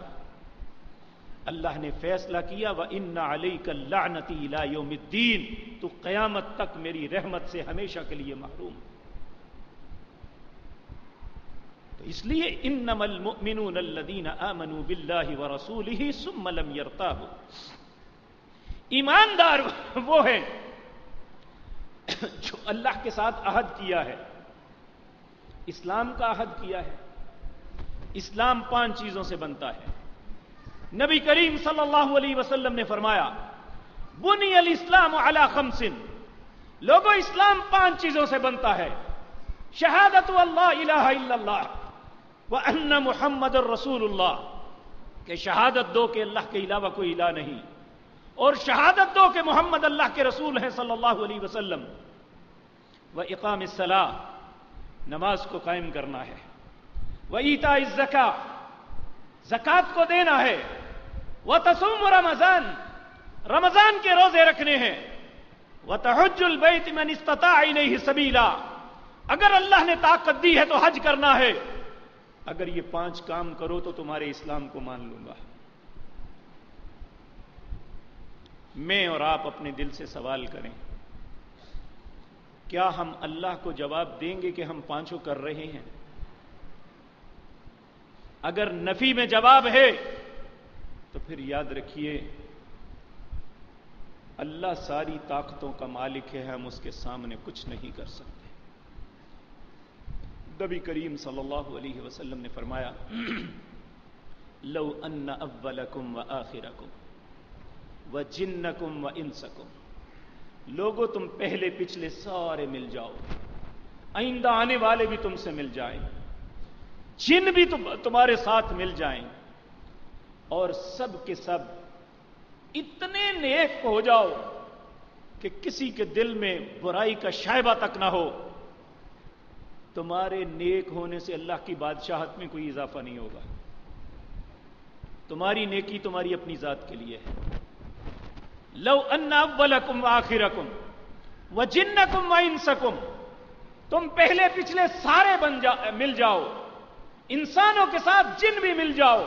اللہ نے فیصلہ کیا وَإِنَّ عَلَيْكَ اللَّعْنَةِ إِلَى يَوْمِ الدِّينِ، تو قیامت تک میری رحمت سے ہمیشہ کے لیے محروم. تو اس لیے انما المؤمنون الذین آمنوا باللہ ورسولہ ثم لم یرتابوا. ایماندار وہ ہے جو اللہ کے ساتھ عہد کیا ہے، اسلام کا عہد کیا ہے. اسلام 5 چیزوں سے بنتا ہے. نبی کریم صلی اللہ علیہ وسلم نے فرمایا بنی الاسلام علی 5، لوگوں اسلام 5 چیزوں سے بنتا ہے. شہادت اللہ الہ الا اللہ وان محمد الرسول اللہ، کہ شہادت دو کہ اللہ کے علاوہ کوئی الہ نہیں، اور شہادت دو کہ محمد اللہ کے رسول ہیں صلی اللہ علیہ وسلم. وإقام الصلاۃ، نماز کو قائم کرنا ہے. وإیتاء الزکاۃ، زکات کو دینا ہے. وتصوم رمضان، رمضان کے روزے رکھنے ہیں. وتحج البیت من استطاع الیہ سبیلا، اگر اللہ نے طاقت دی ہے تو حج کرنا ہے. اگر یہ 5 کام کرو تو تمہارے اسلام کو مان لوں گا. میں اور آپ اپنے دل سے سوال کریں، کیا ہم اللہ کو جواب دیں گے کہ ہم 5 کر رہے ہیں؟ اگر نفی میں جواب ہے تو پھر یاد رکھیے اللہ ساری طاقتوں کا مالک ہے، ہم اس کے سامنے کچھ نہیں کر سکتے۔ نبی کریم صلی اللہ علیہ وسلم نے فرمایا لو ان اولکم وآخرکم وجنکم وانسکم، لوگوں تم پہلے پچھلے سارے مل جاؤ، آئندہ آنے والے بھی تم سے مل جائیں، جن بھی تمہارے ساتھ مل جائیں، اور سب کے سب اتنے نیک ہو جاؤ کہ کسی کے دل میں برائی کا شائبہ تک نہ ہو، تمہارے نیک ہونے سے اللہ کی بادشاہت میں کوئی اضافہ نہیں ہوگا۔ تمہاری نیکی تمہاری اپنی ذات کے لیے ہے۔ لو ان اولکم وآخرکم وجنکم وانسکم، تم پہلے پچھلے سارے مل جاؤ، انسانوں کے ساتھ جن بھی مل جاؤ،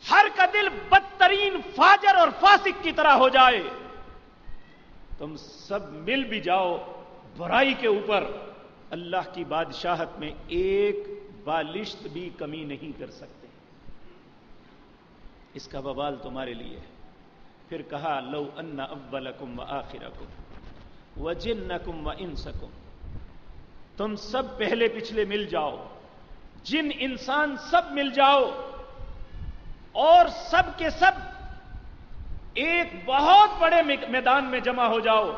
ہر کا دل بدترین فاجر اور فاسق کی طرح ہو جائے، تم سب مل بھی جاؤ برائی کے اوپر، اللہ کی بادشاہت میں ایک بالشت بھی کمی نہیں کر سکتے۔ اس کا وبال تمہارے لیے ہے۔ پھر کہا لو ان اولکم وآخرکم وجنکم وانسکم، تم سب پہلے پچھلے مل جاؤ، جن انسان سب مل جاؤ، اور سب کے سب ایک بہت بڑے میدان میں جمع ہو جاؤ،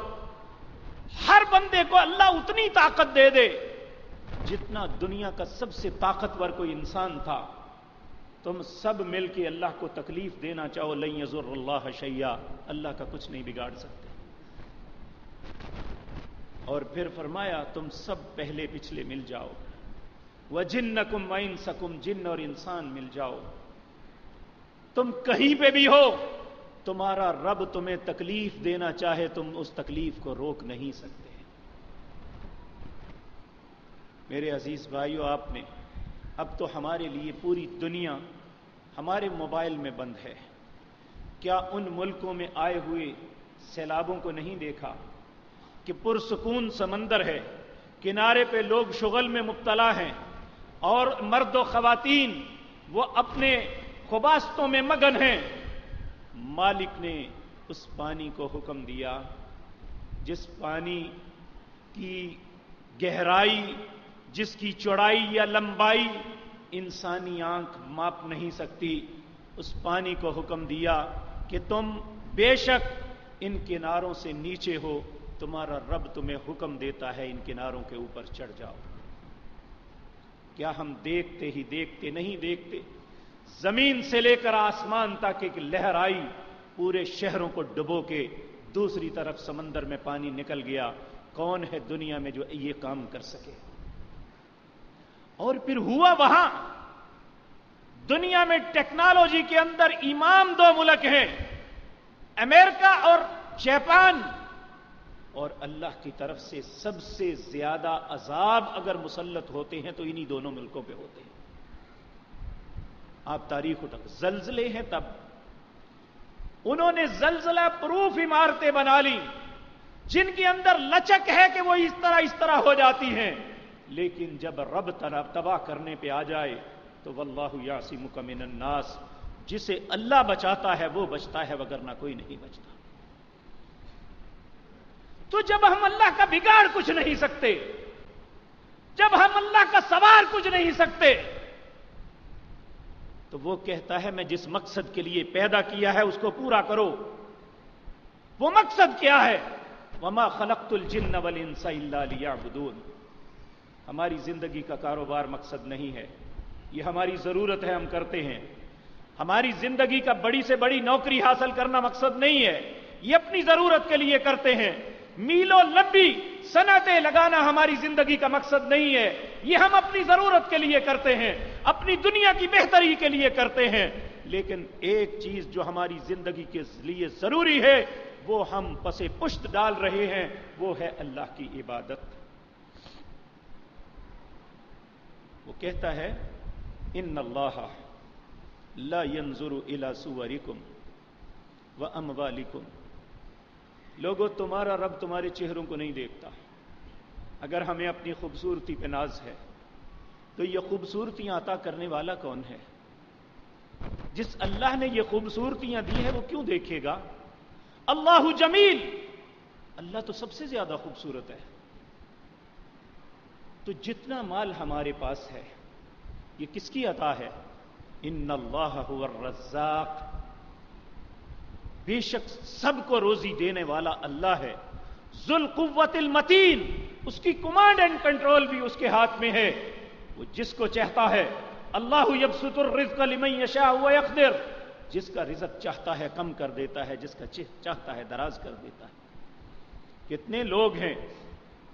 ہر بندے کو اللہ اتنی طاقت دے دے جتنا دنیا کا سب سے طاقتور کوئی انسان تھا، تم سب مل کے اللہ کو تکلیف دینا چاہو، لن یضر اللہ شیئا، اللہ کا کچھ نہیں بگاڑ سکتے۔ اور پھر فرمایا تم سب پہلے پچھلے مل جاؤ، وجنکم وانسکم، جن اور انسان مل جاؤ، تم کہیں پہ بھی ہو، تمہارا رب تمہیں تکلیف دینا چاہے تم اس تکلیف کو روک نہیں سکتے۔ میرے عزیز بھائیو، آپ نے اب تو ہمارے لیے پوری دنیا ہمارے موبائل میں بند ہے، کیا ان ملکوں میں آئے ہوئے سیلابوں کو نہیں دیکھا کہ پرسکون سمندر ہے، کنارے پہ لوگ شغل میں مبتلا ہیں، اور مرد و خواتین وہ اپنے خباستوں میں مگن ہیں، مالک نے اس پانی کو حکم دیا جس پانی کی گہرائی، جس کی چوڑائی یا لمبائی انسانی آنکھ ماپ نہیں سکتی، اس پانی کو حکم دیا کہ تم بے شک ان کناروں سے نیچے ہو، تمہارا رب تمہیں حکم دیتا ہے ان کناروں کے اوپر چڑھ جاؤ۔ کیا ہم دیکھتے ہی دیکھتے نہیں دیکھتے، زمین سے لے کر آسمان تک ایک لہر آئی، پورے شہروں کو ڈبو کے دوسری طرف سمندر میں پانی نکل گیا۔ کون ہے دنیا میں جو یہ کام کر سکے؟ اور پھر ہوا وہاں دنیا میں ٹیکنالوجی کے اندر امام دو ملک ہیں، امریکہ اور جاپان، اور اللہ کی طرف سے سب سے زیادہ عذاب اگر مسلط ہوتے ہیں تو انہی دونوں ملکوں پہ ہوتے ہیں۔ آپ تاریخ اٹھا، زلزلے ہیں تب انہوں نے زلزلہ پروف عمارتیں بنا لی جن کے اندر لچک ہے کہ وہ اس طرح ہو جاتی ہیں، لیکن جب رب تباہ کرنے پہ آ جائے تو واللہ یعصمک من الناس، جسے اللہ بچاتا ہے وہ بچتا ہے، وگرنہ کوئی نہیں بچتا۔ تو جب ہم اللہ کا بگاڑ کچھ نہیں سکتے، جب ہم اللہ کا سوار کچھ نہیں سکتے، تو وہ کہتا ہے میں جس مقصد کے لیے پیدا کیا ہے اس کو پورا کرو۔ وہ مقصد کیا ہے؟ وما خلقت الجن والانس الا لیعبدون۔ ہماری زندگی کا کاروبار مقصد نہیں ہے، یہ ہماری ضرورت ہے، ہم کرتے ہیں۔ ہماری زندگی کا بڑی سے بڑی نوکری حاصل کرنا مقصد نہیں ہے، یہ اپنی ضرورت کے لیے کرتے ہیں۔ میلوں لمبی صنعتیں لگانا ہماری زندگی کا مقصد نہیں ہے، یہ ہم اپنی ضرورت کے لیے کرتے ہیں، اپنی دنیا کی بہتری کے لیے کرتے ہیں۔ لیکن ایک چیز جو ہماری زندگی کے لیے ضروری ہے وہ ہم پس پشت ڈال رہے ہیں، وہ ہے اللہ کی عبادت۔ وہ کہتا ہے ان اللہ لا ينظر الى صورکم واموالکم، لوگوں تمہارا رب تمہارے چہروں کو نہیں دیکھتا۔ اگر ہمیں اپنی خوبصورتی پہ ناز ہے، تو یہ خوبصورتیاں عطا کرنے والا کون ہے؟ جس اللہ نے یہ خوبصورتیاں دی ہیں وہ کیوں دیکھے گا؟ اللہ جمیل، اللہ تو سب سے زیادہ خوبصورت ہے. تو جتنا مال ہمارے پاس ہے یہ کس کی عطا ہے؟ ان اللہ هو الرزاق، بے شک سب کو روزی دینے والا اللہ ہے. ذو القوت المتین، اس کی کمانڈ اینڈ کنٹرول بھی اس کے ہاتھ میں ہے، وہ جس کو چاہتا ہے. اللہ یبسط الرزق لمن یشاء ویقدر، جس کا رزق چاہتا ہے کم کر دیتا ہے، جس کا چاہتا ہے دراز کر دیتا ہے. کتنے لوگ ہیں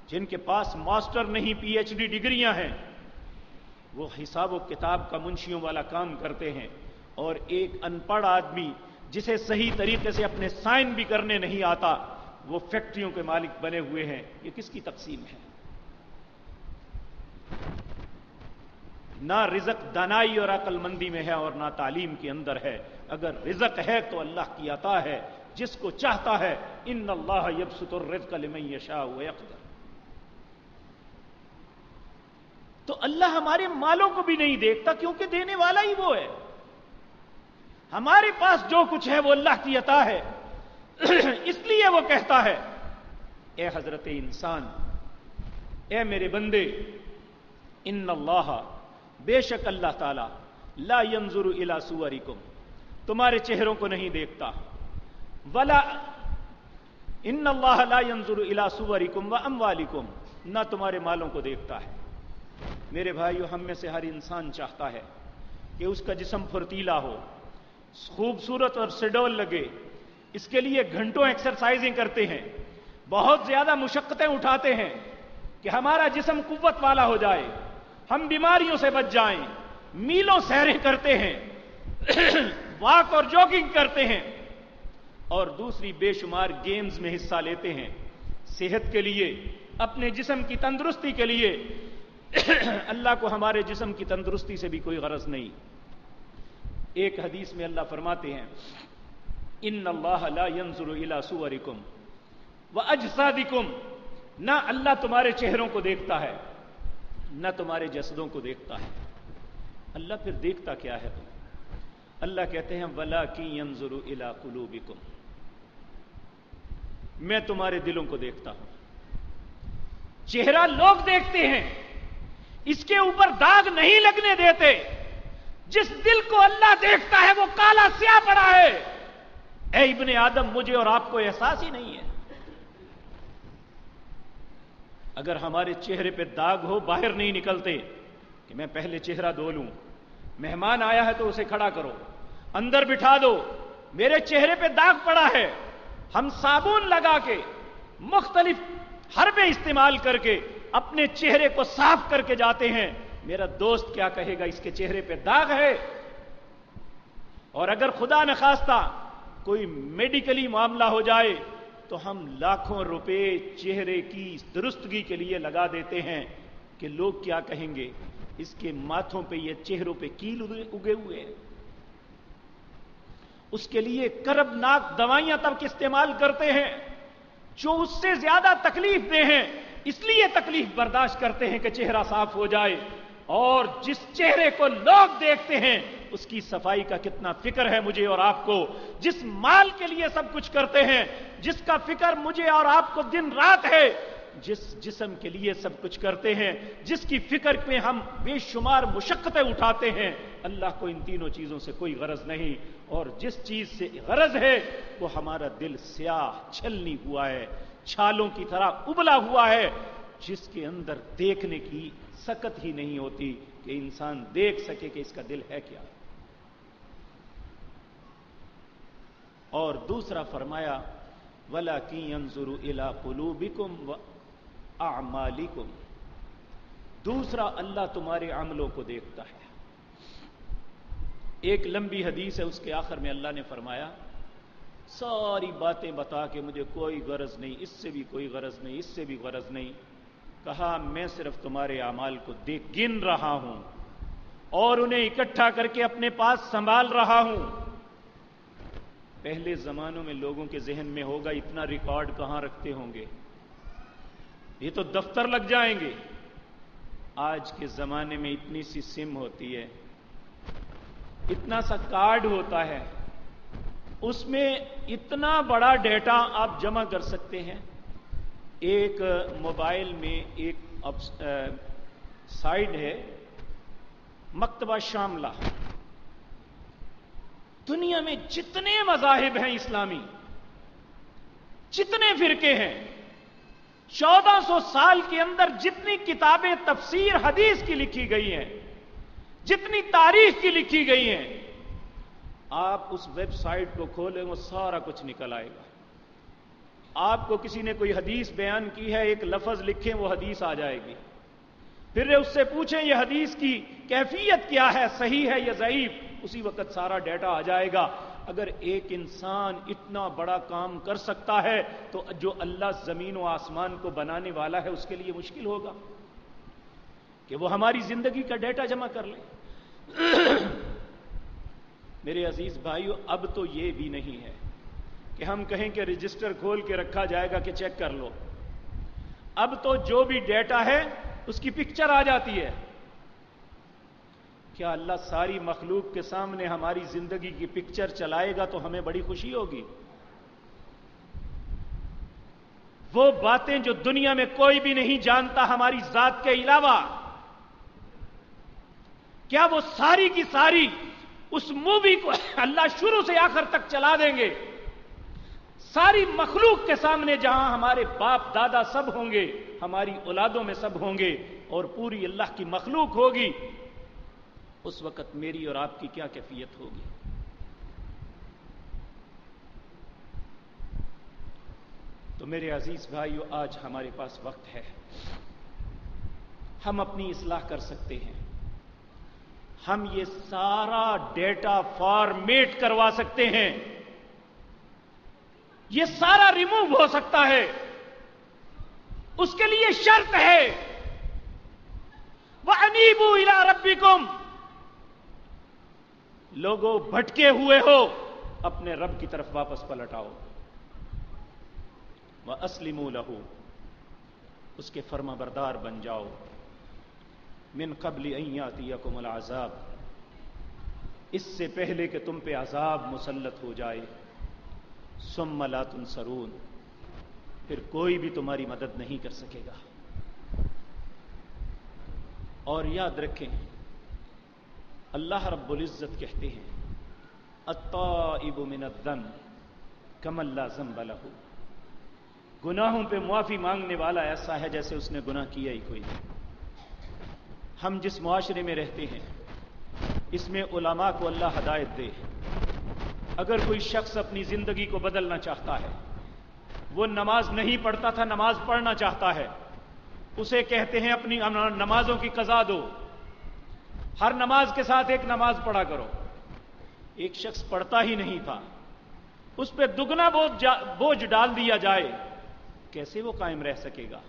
جن کے پاس ماسٹر نہیں پی ایچ ڈی ڈگریاں ہیں، وہ حساب و کتاب کا منشیوں والا کام کرتے ہیں، اور ایک ان پڑھ آدمی جسے صحیح طریقے سے اپنے سائن بھی کرنے نہیں آتا، وہ فیکٹریوں کے مالک بنے ہوئے ہیں. یہ کس کی تقسیم ہے؟ نہ رزق دانائی اور عقل مندی میں ہے اور نہ تعلیم کے اندر ہے. اگر رزق ہے تو اللہ کی عطا ہے، جس کو چاہتا ہے. ان اللہ یبسط الرزق لمن یشاء ویقدر. تو اللہ ہمارے مالوں کو بھی نہیں دیکھتا، کیونکہ دینے والا ہی وہ ہے. ہمارے پاس جو کچھ ہے وہ اللہ کی عطا ہے. اس لیے وہ کہتا ہے اے حضرت انسان، اے میرے بندے، ان اللہ، بے شک اللہ تعالی، لا ينظر الى صورکم، تمہارے چہروں کو نہیں دیکھتا. ولا ان اللہ لا ينظر الى صورکم واموالکم، نہ تمہارے مالوں کو دیکھتا ہے. میرے بھائیو، ہم میں سے ہر انسان چاہتا ہے کہ اس کا جسم پھرتیلا ہو، خوبصورت اور سڈول لگے. اس کے لیے گھنٹوں ایکسرسائزیں کرتے ہیں، بہت زیادہ مشقتیں اٹھاتے ہیں کہ ہمارا جسم قوت والا ہو جائے، ہم بیماریوں سے بچ جائیں. میلوں سیریں کرتے ہیں، واک اور جاگنگ کرتے ہیں، اور دوسری بے شمار گیمز میں حصہ لیتے ہیں صحت کے لیے، اپنے جسم کی تندرستی کے لیے. اللہ کو ہمارے جسم کی تندرستی سے بھی کوئی غرض نہیں. ایک حدیث میں اللہ فرماتے ہیں ان اللہ لا ينظر الى صورکم واجسادکم، نہ اللہ تمہارے چہروں کو دیکھتا ہے نہ تمہارے جسدوں کو دیکھتا ہے. اللہ پھر دیکھتا کیا ہے؟ اللہ کہتے ہیں ولکن ينظر الى قلوبکم، میں تمہارے دلوں کو دیکھتا ہوں. چہرہ لوگ دیکھتے ہیں، اس کے اوپر داغ نہیں لگنے دیتے. جس دل کو اللہ دیکھتا ہے وہ کالا سیاہ پڑا ہے. اے ابن آدم، مجھے اور آپ کو احساس ہی نہیں ہے. اگر ہمارے چہرے پہ داغ ہو، باہر نہیں نکلتے کہ میں پہلے چہرہ دھو لوں. مہمان آیا ہے تو اسے کھڑا کرو، اندر بٹھا دو، میرے چہرے پہ داغ پڑا ہے. ہم صابن لگا کے، مختلف حربے استعمال کر کے اپنے چہرے کو صاف کر کے جاتے ہیں. میرا دوست کیا کہے گا، اس کے چہرے پہ داغ ہے. اور اگر خدا نخواستہ کوئی میڈیکلی معاملہ ہو جائے تو ہم لاکھوں روپے چہرے کی درستگی کے لیے لگا دیتے ہیں کہ لوگ کیا کہیں گے، اس کے ماتھوں پہ، یہ چہروں پہ کیل اگے ہوئے ہیں. اس کے لیے کربناک دوائیاں تک استعمال کرتے ہیں جو اس سے زیادہ تکلیف دہ ہیں. اس لیے تکلیف برداشت کرتے ہیں کہ چہرہ صاف ہو جائے. اور جس چہرے کو لوگ دیکھتے ہیں اس کی صفائی کا کتنا فکر ہے مجھے اور آپ کو. جس مال کے لیے سب کچھ کرتے ہیں، جس کا فکر مجھے اور آپ کو دن رات ہے، جس جسم کے لیے سب کچھ کرتے ہیں، جس کی فکر پہ ہم بے شمار مشقتیں اٹھاتے ہیں، اللہ کو ان تینوں چیزوں سے کوئی غرض نہیں. اور جس چیز سے غرض ہے وہ ہمارا دل سیاہ چھلنی ہوا ہے، چھالوں کی طرح ابلا ہوا ہے، جس کے اندر دیکھنے کی سکت ہی نہیں ہوتی کہ انسان دیکھ سکے کہ اس کا دل ہے کیا. اور دوسرا فرمایا وَلَكِنْ يَنْظُرُ إِلَىٰ قُلُوبِكُمْ وَأَعْمَالِكُمْ، دوسرا اللہ تمہارے عملوں کو دیکھتا ہے. ایک لمبی حدیث ہے، اس کے آخر میں اللہ نے فرمایا ساری باتیں بتا کے مجھے کوئی غرض نہیں، اس سے بھی کوئی غرض نہیں، اس سے بھی غرض نہیں. کہا میں صرف تمہارے اعمال کو گن رہا ہوں اور انہیں اکٹھا کر کے اپنے پاس سنبھال رہا ہوں. پہلے زمانوں میں لوگوں کے ذہن میں ہوگا اتنا ریکارڈ کہاں رکھتے ہوں گے، یہ تو دفتر لگ جائیں گے. آج کے زمانے میں اتنی سی سم ہوتی ہے، اتنا سا کارڈ ہوتا ہے، اس میں اتنا بڑا ڈیٹا آپ جمع کر سکتے ہیں۔ ایک موبائل میں ایک سائٹ ہے مکتبہ شاملہ، دنیا میں جتنے مذاہب ہیں اسلامی، جتنے فرقے ہیں، 1400 سال کے اندر جتنی کتابیں تفسیر حدیث کی لکھی گئی ہیں، جتنی تاریخ کی لکھی گئی ہیں، آپ اس ویب سائٹ کو کھولیں وہ سارا کچھ نکل آئے گا۔ آپ کو کسی نے کوئی حدیث بیان کی ہے، ایک لفظ لکھیں وہ حدیث آ جائے گی، پھر اس سے پوچھیں یہ حدیث کی کیفیت کیا ہے، صحیح ہے یا ضعیف، اسی وقت سارا ڈیٹا آ جائے گا۔ اگر ایک انسان اتنا بڑا کام کر سکتا ہے تو جو اللہ زمین و آسمان کو بنانے والا ہے اس کے لیے مشکل ہوگا کہ وہ ہماری زندگی کا ڈیٹا جمع کر لے۔ میرے عزیز بھائیو، اب تو یہ بھی نہیں ہے کہ ہم کہیں کہ رجسٹر کھول کے رکھا جائے گا کہ چیک کر لو۔ اب تو جو بھی ڈیٹا ہے اس کی پکچر آ جاتی ہے۔ کیا اللہ ساری مخلوق کے سامنے ہماری زندگی کی پکچر چلائے گا تو ہمیں بڑی خوشی ہوگی؟ وہ باتیں جو دنیا میں کوئی بھی نہیں جانتا ہماری ذات کے علاوہ، کیا وہ ساری کی ساری اس مووی کو اللہ شروع سے آخر تک چلا دیں گے؟ ساری مخلوق کے سامنے جہاں ہمارے باپ دادا سب ہوں گے، ہماری اولادوں میں سب ہوں گے، اور پوری اللہ کی مخلوق ہوگی، اس وقت میری اور آپ کی کیا کیفیت ہوگی؟ تو میرے عزیز بھائیو، آج ہمارے پاس وقت ہے، ہم اپنی اصلاح کر سکتے ہیں، ہم یہ سارا ڈیٹا فارمیٹ کروا سکتے ہیں، یہ سارا ریموو ہو سکتا ہے۔ اس کے لیے شرط ہے وَأَنِيبُوا إِلَىٰ رَبِّكُمْ، لوگوں بھٹکے ہوئے ہو اپنے رب کی طرف واپس پلٹ آؤ، وَأَسْلِمُوا لَهُ، اس کے فرما بردار بن جاؤ، من قبل ان یاتیکم العذاب، اس سے پہلے کہ تم پہ عذاب مسلط ہو جائے، ثم لا تنصرون، پھر کوئی بھی تمہاری مدد نہیں کر سکے گا۔ اور یاد رکھیں، اللہ رب العزت کہتے ہیں التائب من الذنب کمن لا ذنب لہ، گناہوں پہ معافی مانگنے والا ایسا ہے جیسے اس نے گناہ کیا ہی کوئی نہیں۔ ہم جس معاشرے میں رہتے ہیں اس میں علماء کو اللہ ہدایت دے، اگر کوئی شخص اپنی زندگی کو بدلنا چاہتا ہے، وہ نماز نہیں پڑھتا تھا نماز پڑھنا چاہتا ہے، اسے کہتے ہیں اپنی نمازوں کی قضا دو، ہر نماز کے ساتھ ایک نماز پڑھا کرو۔ ایک شخص پڑھتا ہی نہیں تھا، اس پہ دگنا بوجھ ڈال دیا جائے، کیسے وہ قائم رہ سکے گا؟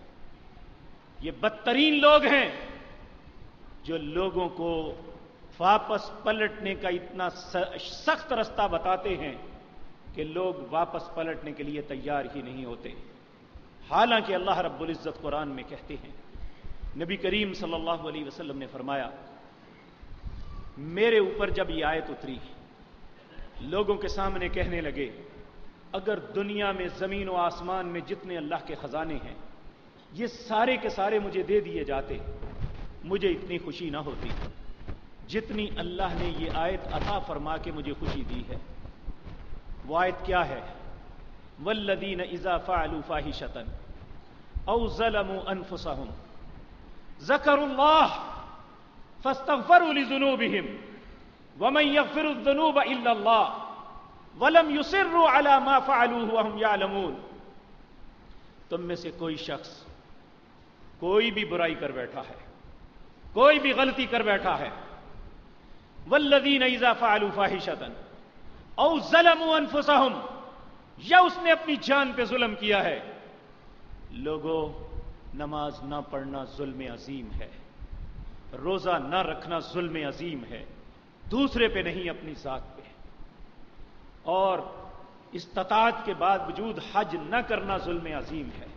یہ بدترین لوگ ہیں جو لوگوں کو واپس پلٹنے کا اتنا سخت رستہ بتاتے ہیں کہ لوگ واپس پلٹنے کے لیے تیار ہی نہیں ہوتے۔ حالانکہ اللہ رب العزت قرآن میں کہتے ہیں، نبی کریم صلی اللہ علیہ وسلم نے فرمایا، میرے اوپر جب یہ آیت اتری، لوگوں کے سامنے کہنے لگے اگر دنیا میں زمین و آسمان میں جتنے اللہ کے خزانے ہیں یہ سارے کے سارے مجھے دے دیے جاتے، مجھے اتنی خوشی نہ ہوتی جتنی اللہ نے یہ آیت عطا فرما کے مجھے خوشی دی ہے۔ وہ آیت کیا ہے؟ والذین اذا فعلوا فاحشۃ او ظلموا انفسهم ذکروا اللہ فاستغفروا لذنوبهم ومن یغفر الذنوب الا اللہ ولم یصروا علی ما فعلوا وهم یعلمون۔ تم میں سے کوئی شخص کوئی بھی برائی کر بیٹھا ہے، کوئی بھی غلطی کر بیٹھا ہے، والذین اذا فعلوا فاحشۃ او ظلموا انفسهم، یا اس نے اپنی جان پہ ظلم کیا ہے۔ لوگوں، نماز نہ پڑھنا ظلم عظیم ہے، روزہ نہ رکھنا ظلم عظیم ہے، دوسرے پہ نہیں اپنی ذات پہ، اور استطاعت کے بعد وجود حج نہ کرنا ظلم عظیم ہے۔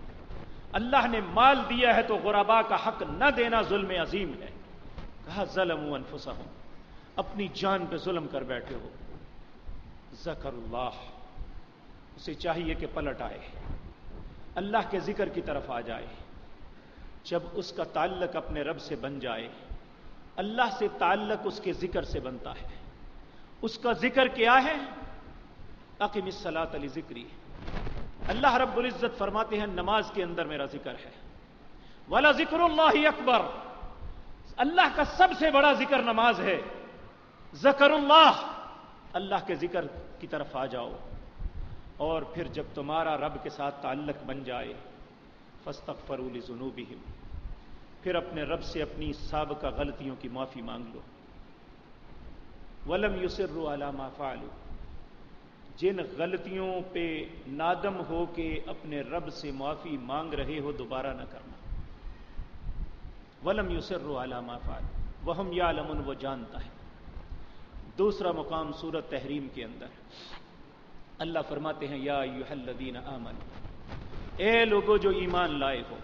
اللہ نے مال دیا ہے تو غربا کا حق نہ دینا ظلم عظیم ہے. کہا ظلموا انفسہم، اپنی جان پہ ظلم کر بیٹھے ہو. ذکر اللہ، اسے چاہیے کہ پلٹ آئے، اللہ کے ذکر کی طرف آ جائے. جب اس کا تعلق اپنے رب سے بن جائے، اللہ سے تعلق اس کے ذکر سے بنتا ہے. اس کا ذکر کیا ہے؟ اقم الصلاۃ لذکری. اللہ رب العزت فرماتے ہیں نماز کے اندر میرا ذکر ہے. وَلَذِكْرُ اللَّهِ اکبر، اللہ کا سب سے بڑا ذکر نماز ہے. ذکر اللہ، اللہ کے ذکر کی طرف آ جاؤ. اور پھر جب تمہارا رب کے ساتھ تعلق بن جائے، فاستغفروا لذنوبہم، پھر اپنے رب سے اپنی سابقہ غلطیوں کی معافی مانگ لو. وَلَمْ يُصِرُّوا عَلَى مَا فَعَلُوا، جن غلطیوں پہ نادم ہو کے اپنے رب سے معافی مانگ رہے ہو دوبارہ نہ کرنا. وَلَمْ يُصِرُّوا عَلَى مَا فَعَلُوا وَهُمْ يَعْلَمُونَ، وہ جانتا ہے. دوسرا مقام سورۃ تحریم کے اندر اللہ فرماتے ہیں یا ایھا الذین آمنوا، اے لوگو جو ایمان لائے ہو،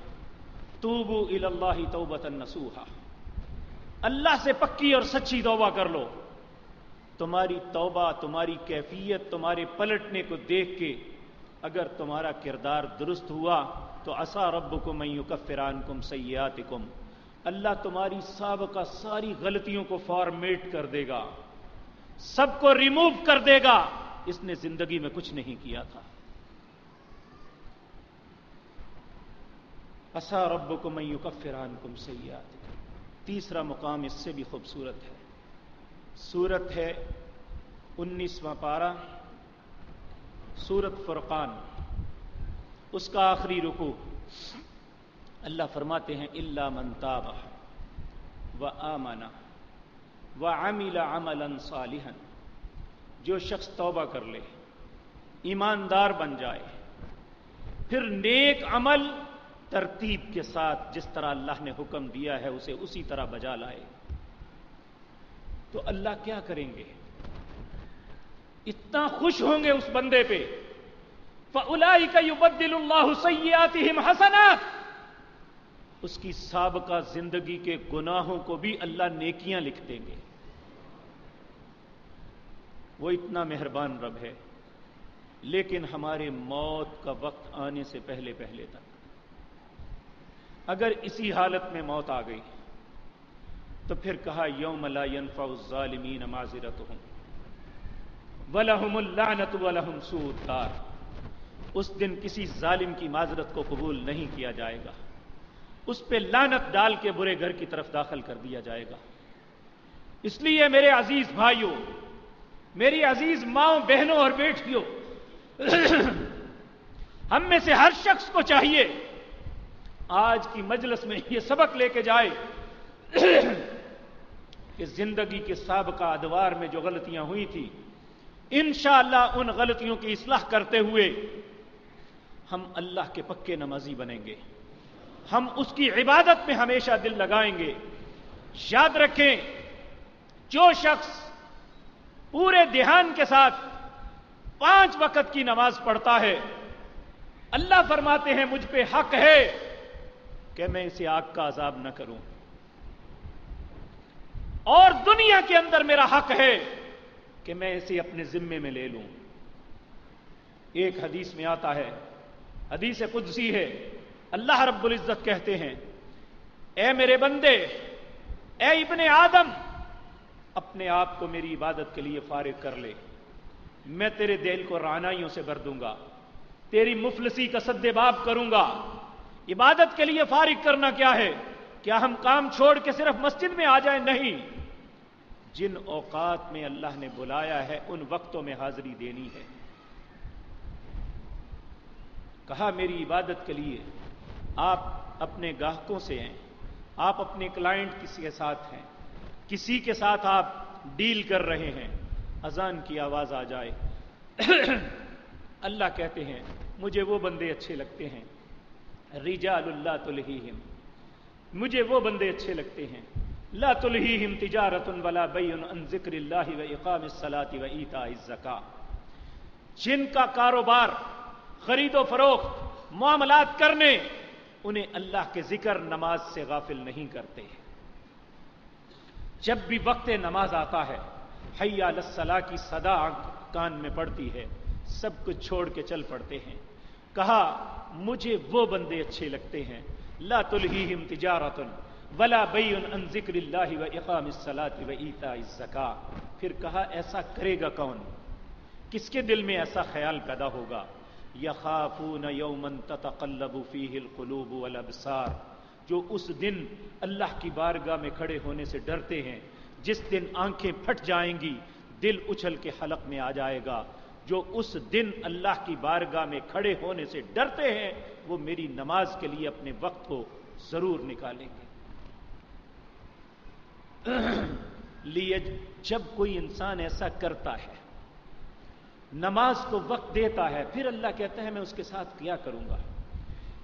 توبوا الی اللہ توبۃ نصوحا، اللہ سے پکی اور سچی توبہ کر لو. تمہاری توبہ، تمہاری کیفیت، تمہارے پلٹنے کو دیکھ کے اگر تمہارا کردار درست ہوا تو عسیٰ ربکم ان یکفر عنکم سیئاتکم، اللہ تمہاری سابقہ ساری غلطیوں کو فارمیٹ کر دے گا، سب کو ریموو کر دے گا. اس نے زندگی میں کچھ نہیں کیا تھا. عسیٰ ربکم ان یکفر عنکم سیئاتکم. تیسرا مقام اس سے بھی خوبصورت ہے. سورت ہے 19واں پارہ، سورت فرقان، اس کا آخری رکوع. اللہ فرماتے ہیں الا من تاب وآمن وعمل عملا صالحا، جو شخص توبہ کر لے، ایماندار بن جائے، پھر نیک عمل ترتیب کے ساتھ جس طرح اللہ نے حکم دیا ہے اسے اسی طرح بجا لائے، تو اللہ کیا کریں گے؟ اتنا خوش ہوں گے اس بندے پہ. فَأُولَئِكَ يُبَدِّلُ اللَّهُ سَيِّئَاتِهِمْ حَسَنَاتٍ، اس کی سابقہ زندگی کے گناہوں کو بھی اللہ نیکیاں لکھ دیں گے. وہ اتنا مہربان رب ہے. لیکن ہمارے موت کا وقت آنے سے پہلے پہلے تک اگر اسی حالت میں موت آ گئی تو پھر کہا یوم لا ينفع الظالمین معذرتهم ولہم اللعنۃ ولہم سوء الدار. اس دن کسی ظالم کی معذرت کو قبول نہیں کیا جائے گا، اس پہ لعنت ڈال کے برے گھر کی طرف داخل کر دیا جائے گا. اس لیے میرے عزیز بھائیوں، میری عزیز ماؤں، بہنوں اور بیٹیوں، ہم میں سے ہر شخص کو چاہیے آج کی مجلس میں یہ سبق لے کے جائے کہ زندگی کے سابقہ ادوار میں جو غلطیاں ہوئی تھی انشاءاللہ ان غلطیوں کی اصلاح کرتے ہوئے ہم اللہ کے پکے نمازی بنیں گے، ہم اس کی عبادت میں ہمیشہ دل لگائیں گے. یاد رکھیں، جو شخص پورے دھیان کے ساتھ 5 وقت کی نماز پڑھتا ہے، اللہ فرماتے ہیں مجھ پہ حق ہے کہ میں اسے آگ کا عذاب نہ کروں، اور دنیا کے اندر میرا حق ہے کہ میں اسے اپنے ذمے میں لے لوں. ایک حدیث میں آتا ہے، حدیث قدسی ہے، اللہ رب العزت کہتے ہیں اے میرے بندے، اے ابن آدم، اپنے آپ کو میری عبادت کے لیے فارغ کر لے، میں تیرے دل کو رعنائیوں سے بھر دوں گا، تیری مفلسی کا سدباب کروں گا. عبادت کے لیے فارغ کرنا کیا ہے؟ کیا ہم کام چھوڑ کے صرف مسجد میں آ جائیں؟ نہیں، جن اوقات میں اللہ نے بلایا ہے ان وقتوں میں حاضری دینی ہے. کہا میری عبادت کے لیے آپ اپنے گاہکوں سے ہیں، آپ اپنے کلائنٹ کسی کے ساتھ ہیں، کسی کے ساتھ آپ ڈیل کر رہے ہیں، اذان کی آواز آ جائے اللہ کہتے ہیں مجھے وہ بندے اچھے لگتے ہیں، رجال لا تلہیہم، مجھے وہ بندے اچھے لگتے ہیں، لا تلہیہم تجارۃ ولا بیع عن ذکر اللہ واقام الصلاۃ وایتاء الزکاۃ، جن کا کاروبار خرید و فروخت، معاملات کرنے، انہیں اللہ کے ذکر نماز سے غافل نہیں کرتے. جب بھی وقت نماز آتا ہے حی علی الصلاۃ کی صدا کان میں پڑتی ہے سب کچھ چھوڑ کے چل پڑتے ہیں. کہا مجھے وہ بندے اچھے لگتے ہیں لا تلہیہم تجارۃ ولا بیع عن ذکر اللہ واقام الصلاۃ وایتاء الزکاۃ. پھر کہا ایسا کرے گا کون؟ کس کے دل میں ایسا خیال پیدا ہوگا؟ یخافون یوما تتقلب فیہ القلوب والابصار، جو اس دن اللہ کی بارگاہ میں کھڑے ہونے سے ڈرتے ہیں، جس دن آنکھیں پھٹ جائیں گی، دل اچھل کے حلق میں آ جائے گا. جو اس دن اللہ کی بارگاہ میں کھڑے ہونے سے ڈرتے ہیں وہ میری نماز کے لیے اپنے وقت کو ضرور نکالیں گے. جب کوئی انسان ایسا کرتا ہے، نماز کو وقت دیتا ہے، پھر اللہ کہتا ہے میں اس کے ساتھ کیا کروں گا؟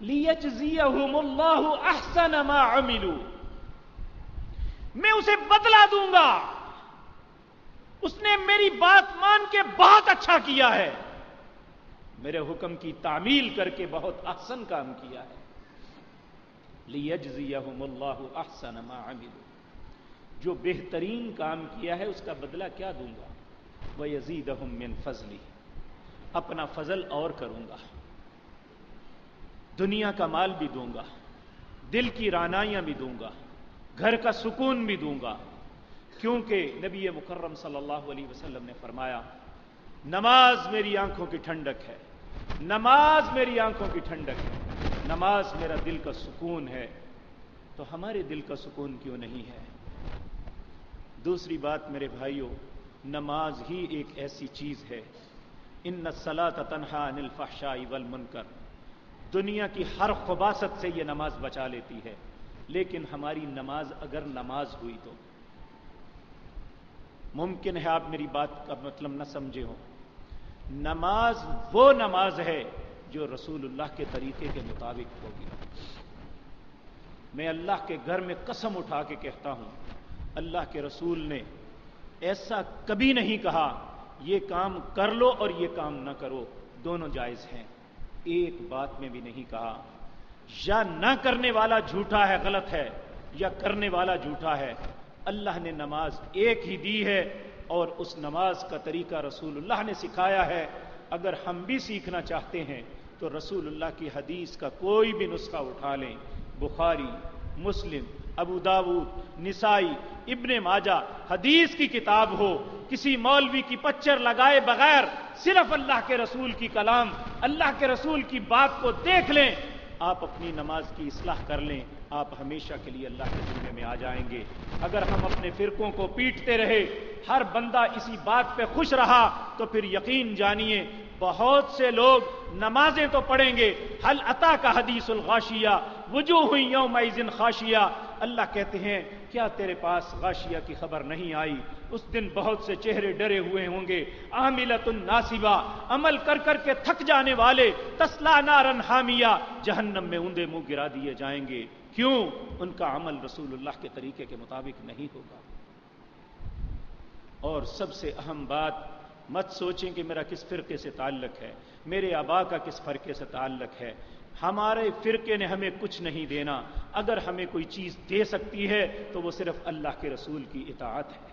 لیجزیہم اللہ احسن ما عملوا، میں اسے بدلہ دوں گا. اس نے میری بات مان کے بہت اچھا کیا ہے، میرے حکم کی تعمیل کر کے بہت احسن کام کیا ہے. لیجزیہم اللہ احسن ما عملوا، جو بہترین کام کیا ہے اس کا بدلہ کیا دوں گا. وَيَزِيدَهُم مِّن فَضْلِهِ، اپنا فضل اور کروں گا، دنیا کا مال بھی دوں گا، دل کی رعنائیاں بھی دوں گا، گھر کا سکون بھی دوں گا. کیونکہ نبی مکرم صلی اللہ علیہ وسلم نے فرمایا نماز میری آنکھوں کی ٹھنڈک ہے، نماز میری آنکھوں کی ٹھنڈک ہے، نماز میرا دل کا سکون ہے. تو ہمارے دل کا سکون کیوں نہیں ہے؟ دوسری بات میرے بھائیوں، نماز ہی ایک ایسی چیز ہے، ان الصلاۃ تنہی عن الفحشاء والمنکر، دنیا کی ہر خباثت سے یہ نماز بچا لیتی ہے. لیکن ہماری نماز اگر نماز ہوئی تو ممکن ہے آپ میری بات کا مطلب نہ سمجھے ہو. نماز وہ نماز ہے جو رسول اللہ کے طریقے کے مطابق ہوگی. میں اللہ کے گھر میں قسم اٹھا کے کہتا ہوں اللہ کے رسول نے ایسا کبھی نہیں کہا یہ کام کر لو اور یہ کام نہ کرو، دونوں جائز ہیں. ایک بات میں بھی نہیں کہا یا نہ کرنے والا جھوٹا ہے غلط ہے یا کرنے والا جھوٹا ہے. اللہ نے نماز ایک ہی دی ہے اور اس نماز کا طریقہ رسول اللہ نے سکھایا ہے. اگر ہم بھی سیکھنا چاہتے ہیں تو رسول اللہ کی حدیث کا کوئی بھی نسخہ اٹھا لیں، بخاری، مسلم، ابو داؤد، نسائی، ابن ماجہ، حدیث کی کتاب ہو، کسی مولوی کی پچر لگائے بغیر صرف اللہ کے رسول کی کلام، اللہ کے رسول کی بات کو دیکھ لیں، آپ اپنی نماز کی اصلاح کر لیں، آپ ہمیشہ کے لیے اللہ کے جملے میں آ جائیں گے. اگر ہم اپنے فرقوں کو پیٹتے رہے، ہر بندہ اسی بات پہ خوش رہا، تو پھر یقین جانیے بہت سے لوگ نمازیں تو پڑھیں گے. حل اتاک حدیث الغاشیہ وجوہ یومئذ خاشیہ، اللہ کہتے ہیں کیا تیرے پاس غاشیہ کی خبر نہیں آئی؟ اس دن بہت سے چہرے ڈرے ہوئے ہوں گے. عاملۃ ناصبہ، عمل کر کر کے تھک جانے والے، تسلا نارا حامیہ، جہنم میں اوندے منہ گرا دیے جائیں گے. کیوں؟ ان کا عمل رسول اللہ کے طریقے کے مطابق نہیں ہوگا. اور سب سے اہم بات، مت سوچیں کہ میرا کس فرقے سے تعلق ہے، میرے آبا کا کس فرقے سے تعلق ہے. ہمارے فرقے نے ہمیں کچھ نہیں دینا. اگر ہمیں کوئی چیز دے سکتی ہے تو وہ صرف اللہ کے رسول کی اطاعت ہے،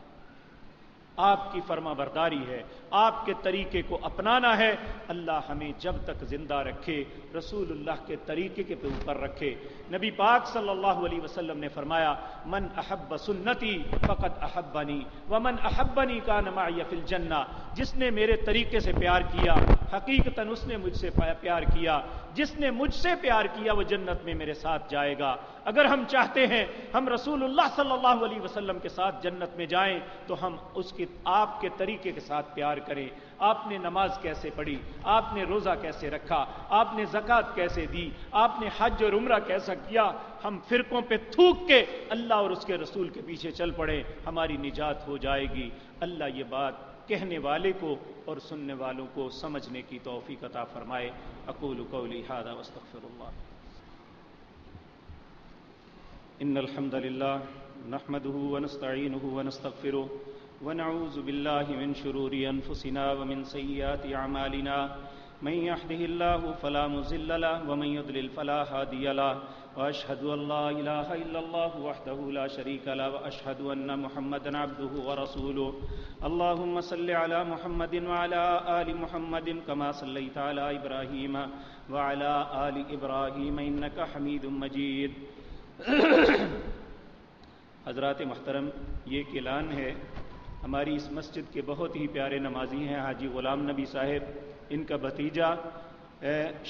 آپ کی فرما برداری ہے، آپ کے طریقے کو اپنانا ہے. اللہ ہمیں جب تک زندہ رکھے رسول اللہ کے طریقے کے اوپر رکھے. نبی پاک صلی اللہ علیہ وسلم نے فرمایا من احب سنتی فقد احبنی ومن احبنی کان معی فی الجنہ، جس نے میرے طریقے سے پیار کیا حقیقتاً اس نے مجھ سے پیار کیا، جس نے مجھ سے پیار کیا وہ جنت میں میرے ساتھ جائے گا. اگر ہم چاہتے ہیں ہم رسول اللہ صلی اللہ علیہ وسلم کے ساتھ جنت میں جائیں تو ہم اس کے آپ کے طریقے کے ساتھ پیار کریں. آپ نے نماز کیسے پڑھی، آپ نے روزہ کیسے رکھا، آپ نے زکوٰۃ کیسے دی، آپ نے حج اور عمرہ کیسا کیا. ہم فرقوں پہ تھوک کے اللہ اور اس کے رسول کے پیچھے چل پڑے، ہماری نجات ہو جائے گی. اللہ یہ بات کہنے والے کو اور سننے والوں کو سمجھنے کی توفیق عطا فرمائے. اقول قولی ھذا واستغفر اللہ. ان الحمد للہ نحمده ونستعینه ونستغفره ونعوذ باللہ من شرور انفسنا ومن سیئات اعمالنا من يهده الله فلا مضل له ومن يضلل فلا هادي له وأشهد أن لا إله إلا الله وحده لا شريك له وأشهد أن محمدا عبده ورسوله اللهم صل على محمد وعلى آل محمد كما صليت على إبراهيم وعلى آل إبراهيم إنك حميد مجيد. حضرات محترم، یہ ایک اعلان ہے. ہماری اس مسجد کے بہت ہی پیارے نمازی ہیں حاجی غلام نبی صاحب، ان کا بھتیجا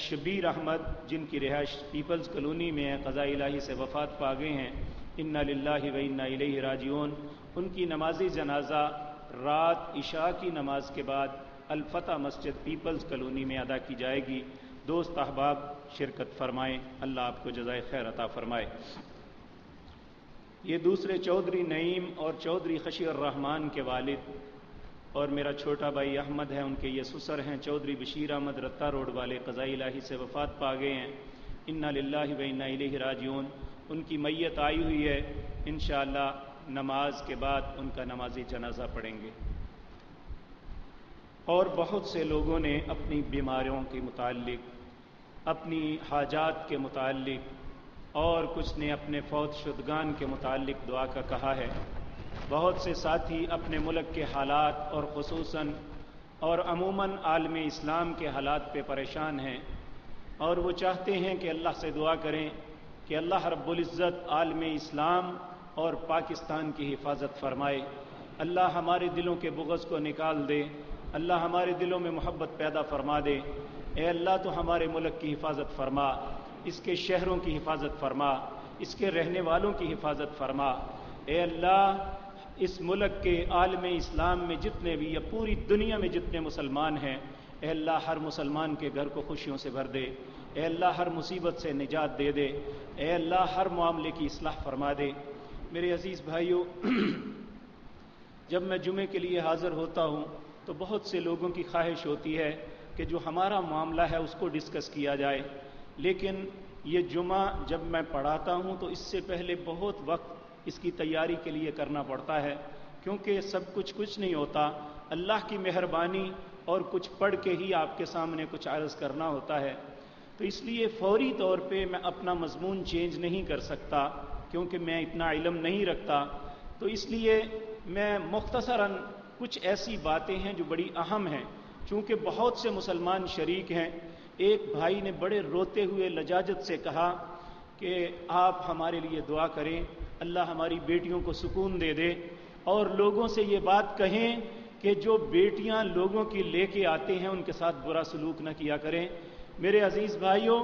شبیر احمد، جن کی رہائش پیپلز کالونی میں ہے، قضاء الہی سے وفات پا گئے ہیں. انا للہ و انا الیہ راجعون. ان کی نماز جنازہ رات عشاء کی نماز کے بعد الفتح مسجد پیپلز کالونی میں ادا کی جائے گی. دوست احباب شرکت فرمائیں. اللہ آپ کو جزائے خیر عطا فرمائے. یہ دوسرے چودھری نعیم اور چودھری خشی الرحمان کے والد اور میرا چھوٹا بھائی احمد ہے، ان کے یہ سسر ہیں چودھری بشیر احمد رتا روڈ والے، قضاء الہی سے وفات پا گئے ہیں. انا للہ و انا الیہ راجعون. ان کی میت آئی ہوئی ہے، انشاءاللہ نماز کے بعد ان کا نمازی جنازہ پڑھیں گے. اور بہت سے لوگوں نے اپنی بیماریوں کے متعلق، اپنی حاجات کے متعلق اور کچھ نے اپنے فوت شدگان کے متعلق دعا کا کہا ہے. بہت سے ساتھی اپنے ملک کے حالات اور خصوصاً اور عموماً عالم اسلام کے حالات پہ پریشان ہیں، اور وہ چاہتے ہیں کہ اللہ سے دعا کریں کہ اللہ رب العزت عالم اسلام اور پاکستان کی حفاظت فرمائے. اللہ ہمارے دلوں کے بغض کو نکال دے. اللہ ہمارے دلوں میں محبت پیدا فرما دے. اے اللہ تو ہمارے ملک کی حفاظت فرما، اس کے شہروں کی حفاظت فرما، اس کے رہنے والوں کی حفاظت فرما. اے اللہ اس ملک کے عالم اسلام میں جتنے بھی یا پوری دنیا میں جتنے مسلمان ہیں، اے اللہ ہر مسلمان کے گھر کو خوشیوں سے بھر دے. اے اللہ ہر مصیبت سے نجات دے دے. اے اللہ ہر معاملے کی اصلاح فرما دے. میرے عزیز بھائیوں، جب میں جمعے کے لیے حاضر ہوتا ہوں تو بہت سے لوگوں کی خواہش ہوتی ہے کہ جو ہمارا معاملہ ہے اس کو ڈسکس کیا جائے، لیکن یہ جمعہ جب میں پڑھاتا ہوں تو اس سے پہلے بہت وقت اس کی تیاری کے لیے کرنا پڑتا ہے، کیونکہ سب کچھ نہیں ہوتا. اللہ کی مہربانی اور کچھ پڑھ کے ہی آپ کے سامنے کچھ عرض کرنا ہوتا ہے. تو اس لیے فوری طور پہ میں اپنا مضمون چینج نہیں کر سکتا، کیونکہ میں اتنا علم نہیں رکھتا. تو اس لیے میں مختصراً کچھ ایسی باتیں ہیں جو بڑی اہم ہیں، چونکہ بہت سے مسلمان شریک ہیں. ایک بھائی نے بڑے روتے ہوئے لجاجت سے کہا کہ آپ ہمارے لیے دعا کریں، اللہ ہماری بیٹیوں کو سکون دے دے، اور لوگوں سے یہ بات کہیں کہ جو بیٹیاں لوگوں کی لے کے آتے ہیں ان کے ساتھ برا سلوک نہ کیا کریں. میرے عزیز بھائیوں،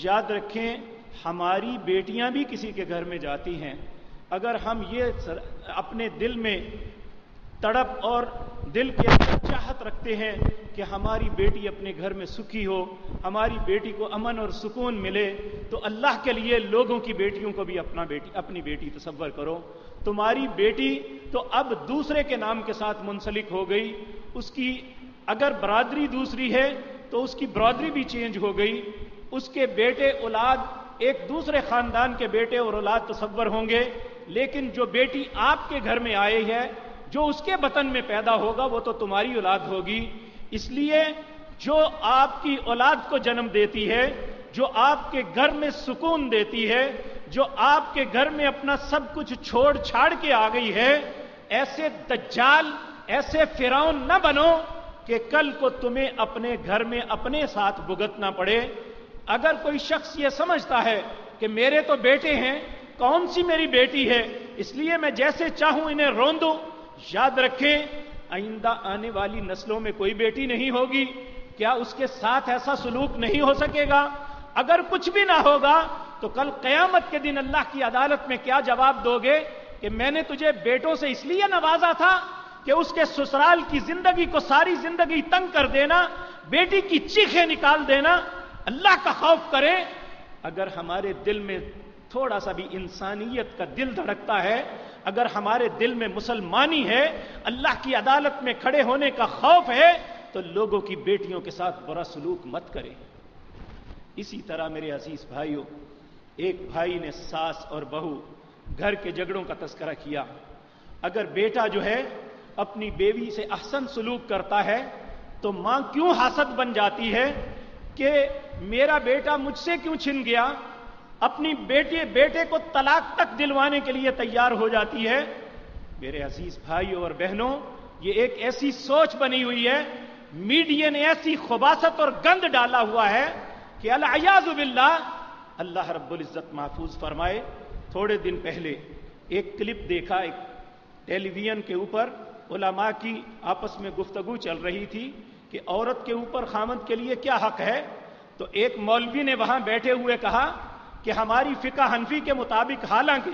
یاد رکھیں ہماری بیٹیاں بھی کسی کے گھر میں جاتی ہیں. اگر ہم یہ اپنے دل میں تڑپ اور دل کے اندر چاہت رکھتے ہیں کہ ہماری بیٹی اپنے گھر میں سکھی ہو، ہماری بیٹی کو امن اور سکون ملے، تو اللہ کے لیے لوگوں کی بیٹیوں کو بھی اپنی بیٹی تصور کرو. تمہاری بیٹی تو اب دوسرے کے نام کے ساتھ منسلک ہو گئی. اس کی اگر برادری دوسری ہے تو اس کی برادری بھی چینج ہو گئی. اس کے بیٹے اولاد ایک دوسرے خاندان کے بیٹے اور اولاد تصور ہوں گے، لیکن جو بیٹی آپ کے گھر میں آئی ہے، جو اس کے بطن میں پیدا ہوگا وہ تو تمہاری اولاد ہوگی. اس لیے جو آپ کی اولاد کو جنم دیتی ہے، جو آپ کے گھر میں سکون دیتی ہے، جو آپ کے گھر میں اپنا سب کچھ چھوڑ چھاڑ کے آ گئی ہے، ایسے دجال، ایسے فرعون نہ بنو کہ کل کو تمہیں اپنے گھر میں اپنے ساتھ بھگتنا پڑے. اگر کوئی شخص یہ سمجھتا ہے کہ میرے تو بیٹے ہیں، کون سی میری بیٹی ہے، اس لیے میں جیسے چاہوں انہیں روندوں، یاد رکھیں آئندہ آنے والی نسلوں میں کوئی بیٹی نہیں ہوگی. کیا اس کے ساتھ ایسا سلوک نہیں ہو سکے گا؟ اگر کچھ بھی نہ ہوگا تو کل قیامت کے دن اللہ کی عدالت میں کیا جواب دو گے کہ میں نے تجھے بیٹوں سے اس لیے نوازا تھا کہ اس کے سسرال کی زندگی کو ساری زندگی تنگ کر دینا، بیٹی کی چیخیں نکال دینا. اللہ کا خوف کریں. اگر ہمارے دل میں تھوڑا سا بھی انسانیت کا دل دھڑکتا ہے، اگر ہمارے دل میں مسلمانی ہے، اللہ کی عدالت میں کھڑے ہونے کا خوف ہے، تو لوگوں کی بیٹیوں کے ساتھ برا سلوک مت کریں. اسی طرح میرے عزیز بھائیوں، ایک بھائی نے ساس اور بہو گھر کے جھگڑوں کا تذکرہ کیا. اگر بیٹا جو ہے اپنی بیوی سے احسن سلوک کرتا ہے تو ماں کیوں حاسد بن جاتی ہے کہ میرا بیٹا مجھ سے کیوں چھن گیا، اپنی بیٹے کو طلاق تک دلوانے کے لیے تیار ہو جاتی ہے۔ میرے عزیز بھائیوں اور بہنوں، یہ ایک ایسی سوچ بنی ہوئی ہے، میڈیا نے ایسی خباثت اور گند ڈالا ہوا ہے کہ العیاذ باللہ، اللہ رب العزت محفوظ فرمائے۔ تھوڑے دن پہلے ایک کلپ دیکھا، ایک ٹیلی ویژن کے اوپر علماء کی آپس میں گفتگو چل رہی تھی کہ عورت کے اوپر خامند کے لیے کیا حق ہے۔ تو ایک مولوی نے وہاں بیٹھے ہوئے کہا کہ ہماری فقہ حنفی کے مطابق، حالانکہ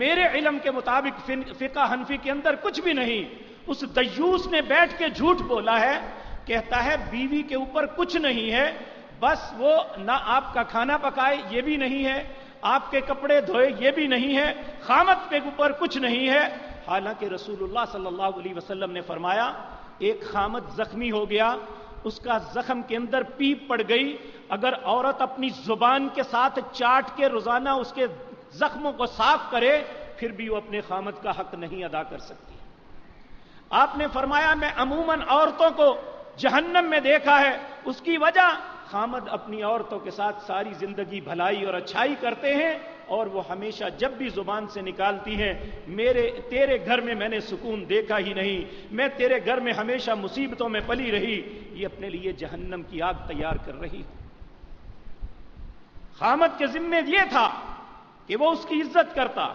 میرے علم کے مطابق فقہ حنفی کے اندر کچھ بھی نہیں، اس دیوس نے بیٹھ کے جھوٹ بولا ہے، کہتا ہے بیوی کے اوپر کچھ نہیں ہے، بس وہ نہ آپ کا کھانا پکائے یہ بھی نہیں ہے، آپ کے کپڑے دھوئے یہ بھی نہیں ہے، خامد کے اوپر کچھ نہیں ہے۔ حالانکہ رسول اللہ صلی اللہ علیہ وسلم نے فرمایا ایک خامد زخمی ہو گیا، اس کا زخم کے اندر پیپ پڑ گئی، اگر عورت اپنی زبان کے ساتھ چاٹ کے روزانہ اس کے زخموں کو صاف کرے پھر بھی وہ اپنے خامد کا حق نہیں ادا کر سکتی۔ آپ نے فرمایا میں عموماً عورتوں کو جہنم میں دیکھا ہے، اس کی وجہ خامد اپنی عورتوں کے ساتھ ساری زندگی بھلائی اور اچھائی کرتے ہیں، اور وہ ہمیشہ جب بھی زبان سے نکالتی ہیں تیرے گھر میں میں نے سکون دیکھا ہی نہیں، میں تیرے گھر میں ہمیشہ مصیبتوں میں پلی رہی، یہ اپنے لیے جہنم کی آگ تیار کر رہی۔ خامد کے ذمے یہ تھا کہ وہ اس کی عزت کرتا،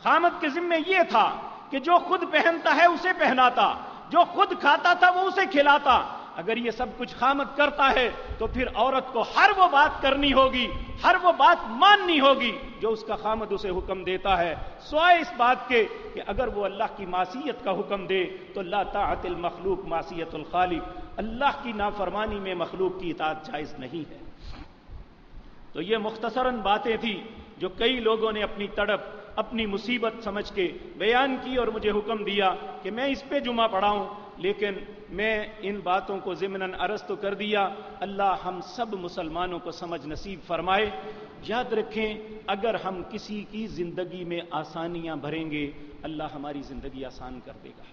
خامد کے ذمے یہ تھا کہ جو خود پہنتا ہے اسے پہناتا، جو خود کھاتا تھا وہ اسے کھلاتا۔ اگر یہ سب کچھ خامد کرتا ہے تو پھر عورت کو ہر وہ بات کرنی ہوگی، ہر وہ بات ماننی ہوگی جو اس کا خامد اسے حکم دیتا ہے، سوائے اس بات کے کہ اگر وہ اللہ کی معصیت کا حکم دے تو لا طاعت المخلوق معصیت الخالق، اللہ کی نافرمانی میں مخلوق کی اطاعت جائز نہیں ہے۔ تو یہ مختصراً باتیں تھیں جو کئی لوگوں نے اپنی تڑپ، اپنی مصیبت سمجھ کے بیان کی اور مجھے حکم دیا کہ میں اس پہ جمعہ پڑھاؤں، لیکن میں ان باتوں کو ضمناً عرض تو کر دیا۔ اللہ ہم سب مسلمانوں کو سمجھ نصیب فرمائے۔ یاد رکھیں اگر ہم کسی کی زندگی میں آسانیاں بھریں گے اللہ ہماری زندگی آسان کر دے گا۔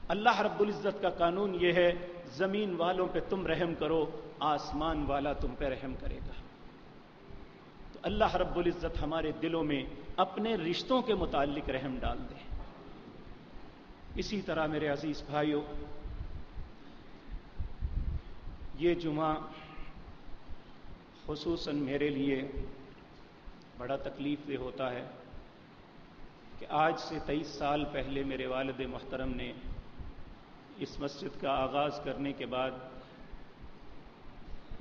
اللہ رب العزت کا قانون یہ ہے زمین والوں پہ تم رحم کرو، آسمان والا تم پہ رحم کرے گا۔ تو اللہ رب العزت ہمارے دلوں میں اپنے رشتوں کے متعلق رحم ڈال دے۔ اسی طرح میرے عزیز بھائیوں، یہ جمعہ خصوصاً میرے لیے بڑا تکلیف دہ ہوتا ہے کہ آج سے 23 سال پہلے میرے والد محترم نے اس مسجد کا آغاز کرنے کے بعد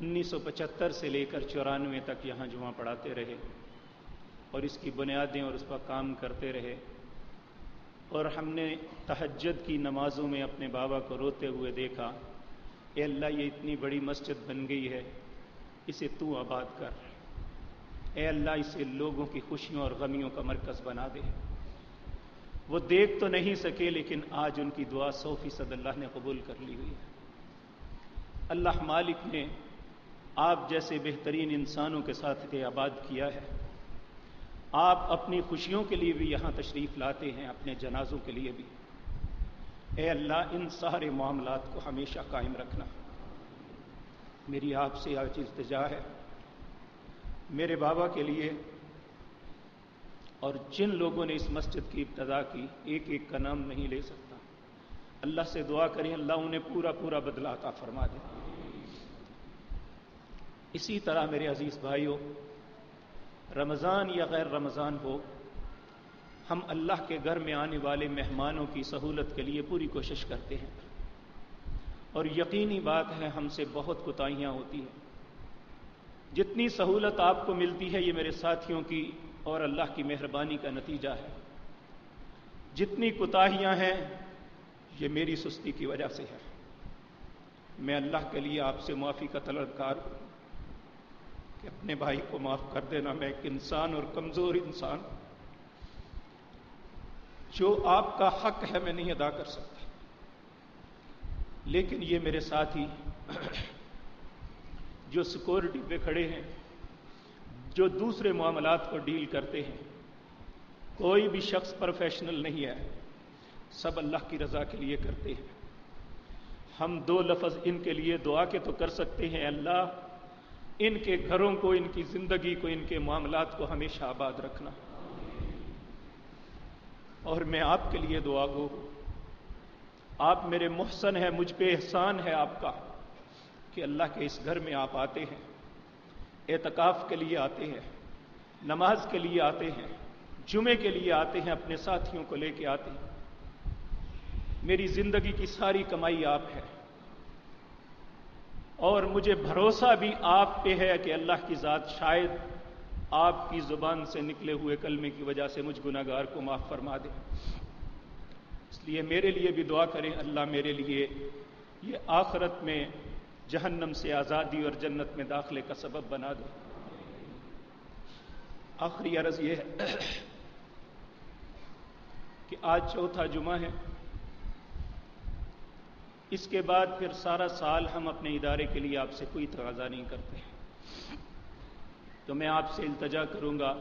1975 سے لے کر 94 تک یہاں جمعہ پڑھاتے رہے اور اس کی بنیادیں اور اس پر کام کرتے رہے، اور ہم نے تہجد کی نمازوں میں اپنے بابا کو روتے ہوئے دیکھا، اے اللہ یہ اتنی بڑی مسجد بن گئی ہے، اسے تو آباد کر، اے اللہ اسے لوگوں کی خوشیوں اور غمیوں کا مرکز بنا دے۔ وہ دیکھ تو نہیں سکے لیکن آج ان کی دعا 100% اللہ نے قبول کر لی ہوئی ہے۔ اللہ مالک نے آپ جیسے بہترین انسانوں کے ساتھ یہ آباد کیا ہے۔ آپ اپنی خوشیوں کے لیے بھی یہاں تشریف لاتے ہیں، اپنے جنازوں کے لیے بھی۔ اے اللہ ان سارے معاملات کو ہمیشہ قائم رکھنا۔ میری آپ سے آج التجا ہے میرے بابا کے لیے، اور جن لوگوں نے اس مسجد کی ابتدا کی ایک ایک کا نام نہیں لے سکتا، اللہ سے دعا کریں اللہ انہیں پورا پورا بدلہ عطا فرما دے۔ اسی طرح میرے عزیز بھائیوں، رمضان یا غیر رمضان ہو، ہم اللہ کے گھر میں آنے والے مہمانوں کی سہولت کے لیے پوری کوشش کرتے ہیں، اور یقینی بات ہے ہم سے بہت کوتاہیاں ہوتی ہیں۔ جتنی سہولت آپ کو ملتی ہے یہ میرے ساتھیوں کی اور اللہ کی مہربانی کا نتیجہ ہے، جتنی کوتاہیاں ہیں یہ میری سستی کی وجہ سے ہے۔ میں اللہ کے لیے آپ سے معافی کا طلبگار ہوں کہ اپنے بھائی کو معاف کر دینا۔ میں ایک انسان اور کمزور انسان، جو آپ کا حق ہے میں نہیں ادا کر سکتا، لیکن یہ میرے ساتھی جو سیکورٹی پہ کھڑے ہیں، جو دوسرے معاملات کو ڈیل کرتے ہیں، کوئی بھی شخص پروفیشنل نہیں ہے، سب اللہ کی رضا کے لیے کرتے ہیں۔ ہم دو لفظ ان کے لیے دعا کے تو کر سکتے ہیں، اللہ ان کے گھروں کو، ان کی زندگی کو، ان کے معاملات کو ہمیشہ آباد رکھنا۔ اور میں آپ کے لیے دعا گو ہوں، آپ میرے محسن ہیں، مجھ پہ احسان ہے آپ کا کہ اللہ کے اس گھر میں آپ آتے ہیں، اعتکاف کے لیے آتے ہیں، نماز کے لیے آتے ہیں، جمعے کے لیے آتے ہیں، اپنے ساتھیوں کو لے کے آتے ہیں۔ میری زندگی کی ساری کمائی آپ ہے، اور مجھے بھروسہ بھی آپ پہ ہے کہ اللہ کی ذات شاید آپ کی زبان سے نکلے ہوئے کلمے کی وجہ سے مجھ گناہگار کو معاف فرما دے۔ اس لیے میرے لیے بھی دعا کریں، اللہ میرے لیے یہ آخرت میں جہنم سے آزادی اور جنت میں داخلے کا سبب بنا دے۔ آخری عرض یہ ہے کہ آج چوتھا جمعہ ہے، اس کے بعد پھر سارا سال ہم اپنے ادارے کے لیے آپ سے کوئی تقاضا نہیں کرتے، تو میں آپ سے التجا کروں گا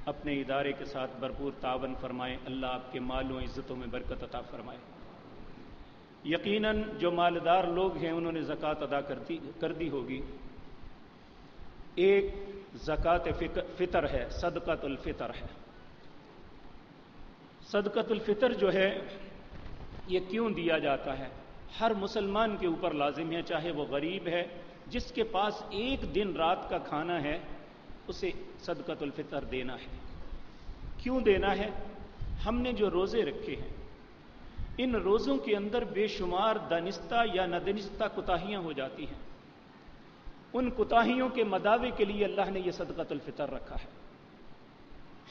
اپنے ادارے کے ساتھ بھرپور تعاون فرمائیں، اللہ آپ کے مال و عزتوں میں برکت عطا فرمائے۔ یقیناً جو مالدار لوگ ہیں انہوں نے زکوٰۃ ادا کر دی ہوگی۔ ایک زکوٰۃ فطر ہے، صدقۃ الفطر ہے۔ صدقۃ الفطر جو ہے یہ کیوں دیا جاتا ہے؟ ہر مسلمان کے اوپر لازم ہے، چاہے وہ غریب ہے، جس کے پاس ایک دن رات کا کھانا ہے اسے صدقۃ الفطر دینا ہے۔ کیوں دینا ہے؟ ہم نے جو روزے رکھے ہیں ان روزوں کے اندر بے شمار دانستہ یا ندانستہ کوتاہیاں ہو جاتی ہیں، ان کوتاہیوں کے مداوے کے لیے اللہ نے یہ صدقۃ الفطر رکھا ہے۔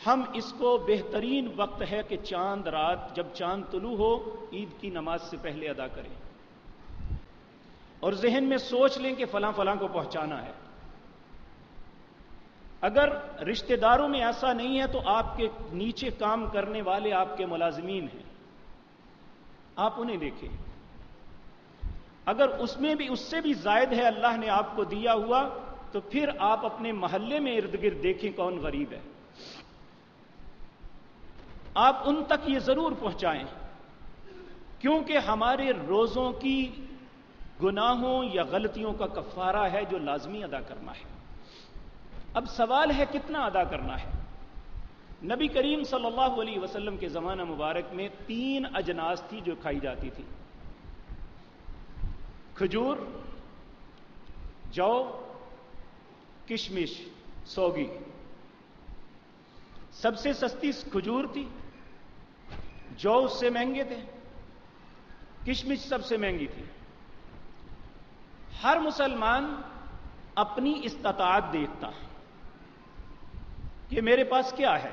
ہم اس کو بہترین وقت ہے کہ چاند رات جب چاند طلوع ہو عید کی نماز سے پہلے ادا کریں، اور ذہن میں سوچ لیں کہ فلاں فلاں کو پہنچانا ہے۔ اگر رشتہ داروں میں ایسا نہیں ہے تو آپ کے نیچے کام کرنے والے آپ کے ملازمین ہیں، آپ انہیں دیکھیں۔ اگر اس میں بھی اس سے بھی زائد ہے اللہ نے آپ کو دیا ہوا تو پھر آپ اپنے محلے میں ارد گرد دیکھیں کون غریب ہے، آپ ان تک یہ ضرور پہنچائیں، کیونکہ ہمارے روزوں کی گناہوں یا غلطیوں کا کفارہ ہے جو لازمی ادا کرنا ہے۔ اب سوال ہے کتنا ادا کرنا ہے؟ نبی کریم صلی اللہ علیہ وسلم کے زمانہ مبارک میں 3 اجناس تھی جو کھائی جاتی تھی: کھجور، جو، کشمش، سوگی۔ سب سے سستی کھجور تھی، جو اس سے مہنگے تھے، کشمش سب سے مہنگی تھی۔ ہر مسلمان اپنی استطاعت دیکھتا کہ میرے پاس کیا ہے،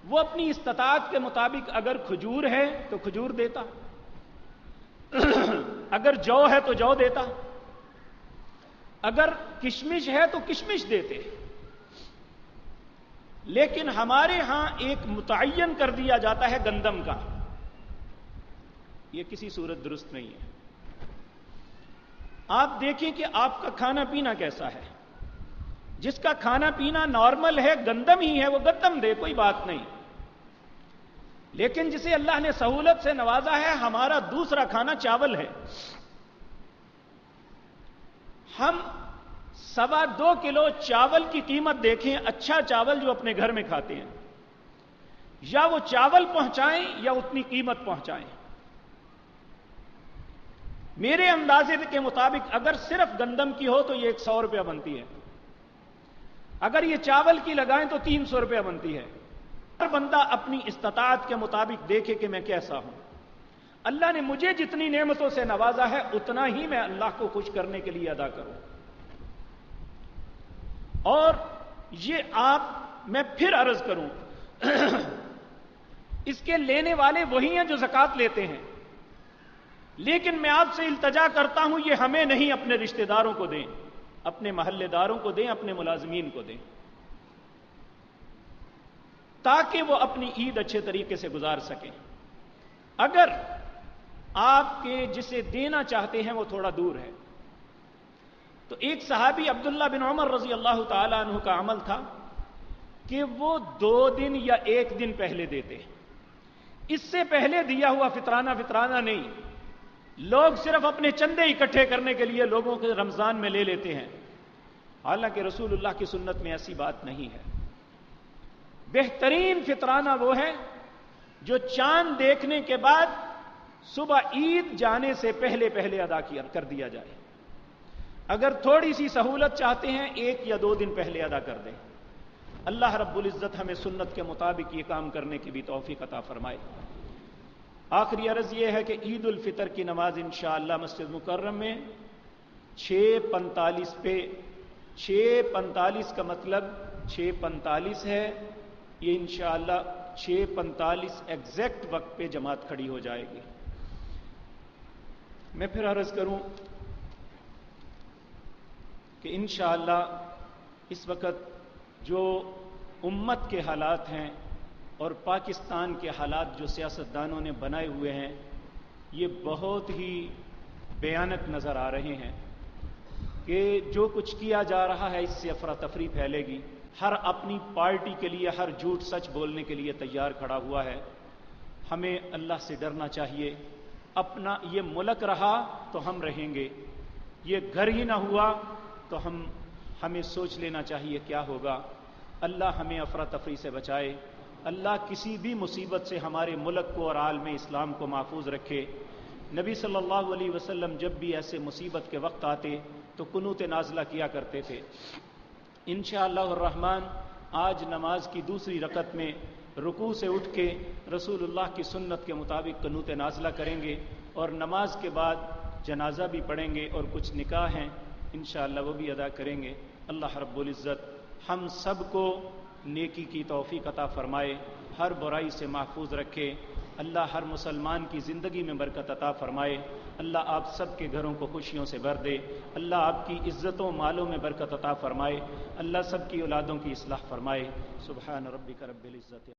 وہ اپنی استطاعت کے مطابق اگر کھجور ہے تو کھجور دیتا، اگر جو ہے تو جو دیتا، اگر کشمش ہے تو کشمش دیتے۔ لیکن ہمارے ہاں ایک متعین کر دیا جاتا ہے گندم کا، یہ کسی صورت درست نہیں ہے۔ آپ دیکھیں کہ آپ کا کھانا پینا کیسا ہے، جس کا کھانا پینا نارمل ہے، گندم ہی ہے، وہ گندم دے، کوئی بات نہیں۔ لیکن جسے اللہ نے سہولت سے نوازا ہے، ہمارا دوسرا کھانا چاول ہے، ہم 2.25 کلو چاول کی قیمت دیکھیں، اچھا چاول جو اپنے گھر میں کھاتے ہیں، یا وہ چاول پہنچائیں یا اتنی قیمت پہنچائیں۔ میرے اندازے کے مطابق اگر صرف گندم کی ہو تو یہ 100 روپیہ بنتی ہے، اگر یہ چاول کی لگائیں تو 300 روپیہ بنتی ہے۔ ہر بندہ اپنی استطاعت کے مطابق دیکھے کہ میں کیسا ہوں۔ اللہ نے مجھے جتنی نعمتوں سے نوازا ہے اتنا ہی میں اللہ کو خوش کرنے کے لیے ادا کروں۔ اور یہ میں پھر عرض کروں، اس کے لینے والے وہی ہیں جو زکوٰۃ لیتے ہیں، لیکن میں آپ سے التجا کرتا ہوں یہ ہمیں نہیں، اپنے رشتہ داروں کو دیں، اپنے محلے داروں کو دیں، اپنے ملازمین کو دیں، تاکہ وہ اپنی عید اچھے طریقے سے گزار سکیں۔ اگر آپ کے جسے دینا چاہتے ہیں وہ تھوڑا دور ہے تو ایک صحابی عبداللہ بن عمر رضی اللہ تعالی عنہ کا عمل تھا کہ وہ 2 دن یا 1 دن پہلے دیتے، اس سے پہلے دیا ہوا فطرانہ نہیں، لوگ صرف اپنے چندے اکٹھے کرنے کے لیے لوگوں کے رمضان میں لے لیتے ہیں، حالانکہ رسول اللہ کی سنت میں ایسی بات نہیں ہے۔ بہترین فطرانہ وہ ہے جو چاند دیکھنے کے بعد صبح عید جانے سے پہلے پہلے ادا کر دیا جائے۔ اگر تھوڑی سی سہولت چاہتے ہیں 1 یا 2 دن پہلے ادا کر دیں۔ اللہ رب العزت ہمیں سنت کے مطابق یہ کام کرنے کی بھی توفیق عطا فرمائے۔ آخری عرض یہ ہے کہ عید الفطر کی نماز انشاءاللہ مسجد مکرم میں 6:45 پہ، 6:45 کا مطلب 6:45 ہے، یہ انشاءاللہ 6:45 ایگزیکٹ وقت پہ جماعت کھڑی ہو جائے گی۔ میں پھر عرض کروں کہ انشاءاللہ اس وقت جو امت کے حالات ہیں اور پاکستان کے حالات جو سیاستدانوں نے بنائے ہوئے ہیں، یہ بہت ہی بھیانک نظر آ رہے ہیں کہ جو کچھ کیا جا رہا ہے اس سے افراتفری پھیلے گی۔ ہر اپنی پارٹی کے لیے ہر جھوٹ سچ بولنے کے لیے تیار کھڑا ہوا ہے۔ ہمیں اللہ سے ڈرنا چاہیے۔ اپنا یہ ملک رہا تو ہم رہیں گے، یہ گھر ہی نہ ہوا تو ہمیں سوچ لینا چاہیے کیا ہوگا۔ اللہ ہمیں افراتفری سے بچائے، اللہ کسی بھی مصیبت سے ہمارے ملک کو اور عالم اسلام کو محفوظ رکھے۔ نبی صلی اللہ علیہ وسلم جب بھی ایسے مصیبت کے وقت آتے تو قنوت نازلہ کیا کرتے تھے۔ انشاءاللہ الرحمن آج نماز کی دوسری رکعت میں رکوع سے اٹھ کے رسول اللہ کی سنت کے مطابق قنوت نازلہ کریں گے، اور نماز کے بعد جنازہ بھی پڑھیں گے، اور کچھ نکاح ہیں انشاءاللہ وہ بھی ادا کریں گے۔ اللہ رب العزت ہم سب کو نیکی کی توفیق عطا فرمائے، ہر برائی سے محفوظ رکھے۔ اللہ ہر مسلمان کی زندگی میں برکت عطا فرمائے۔ اللہ آپ سب کے گھروں کو خوشیوں سے بھر دے۔ اللہ آپ کی عزتوں مالوں میں برکت عطا فرمائے۔ اللہ سب کی اولادوں کی اصلاح فرمائے۔ سبحان ربک رب العزت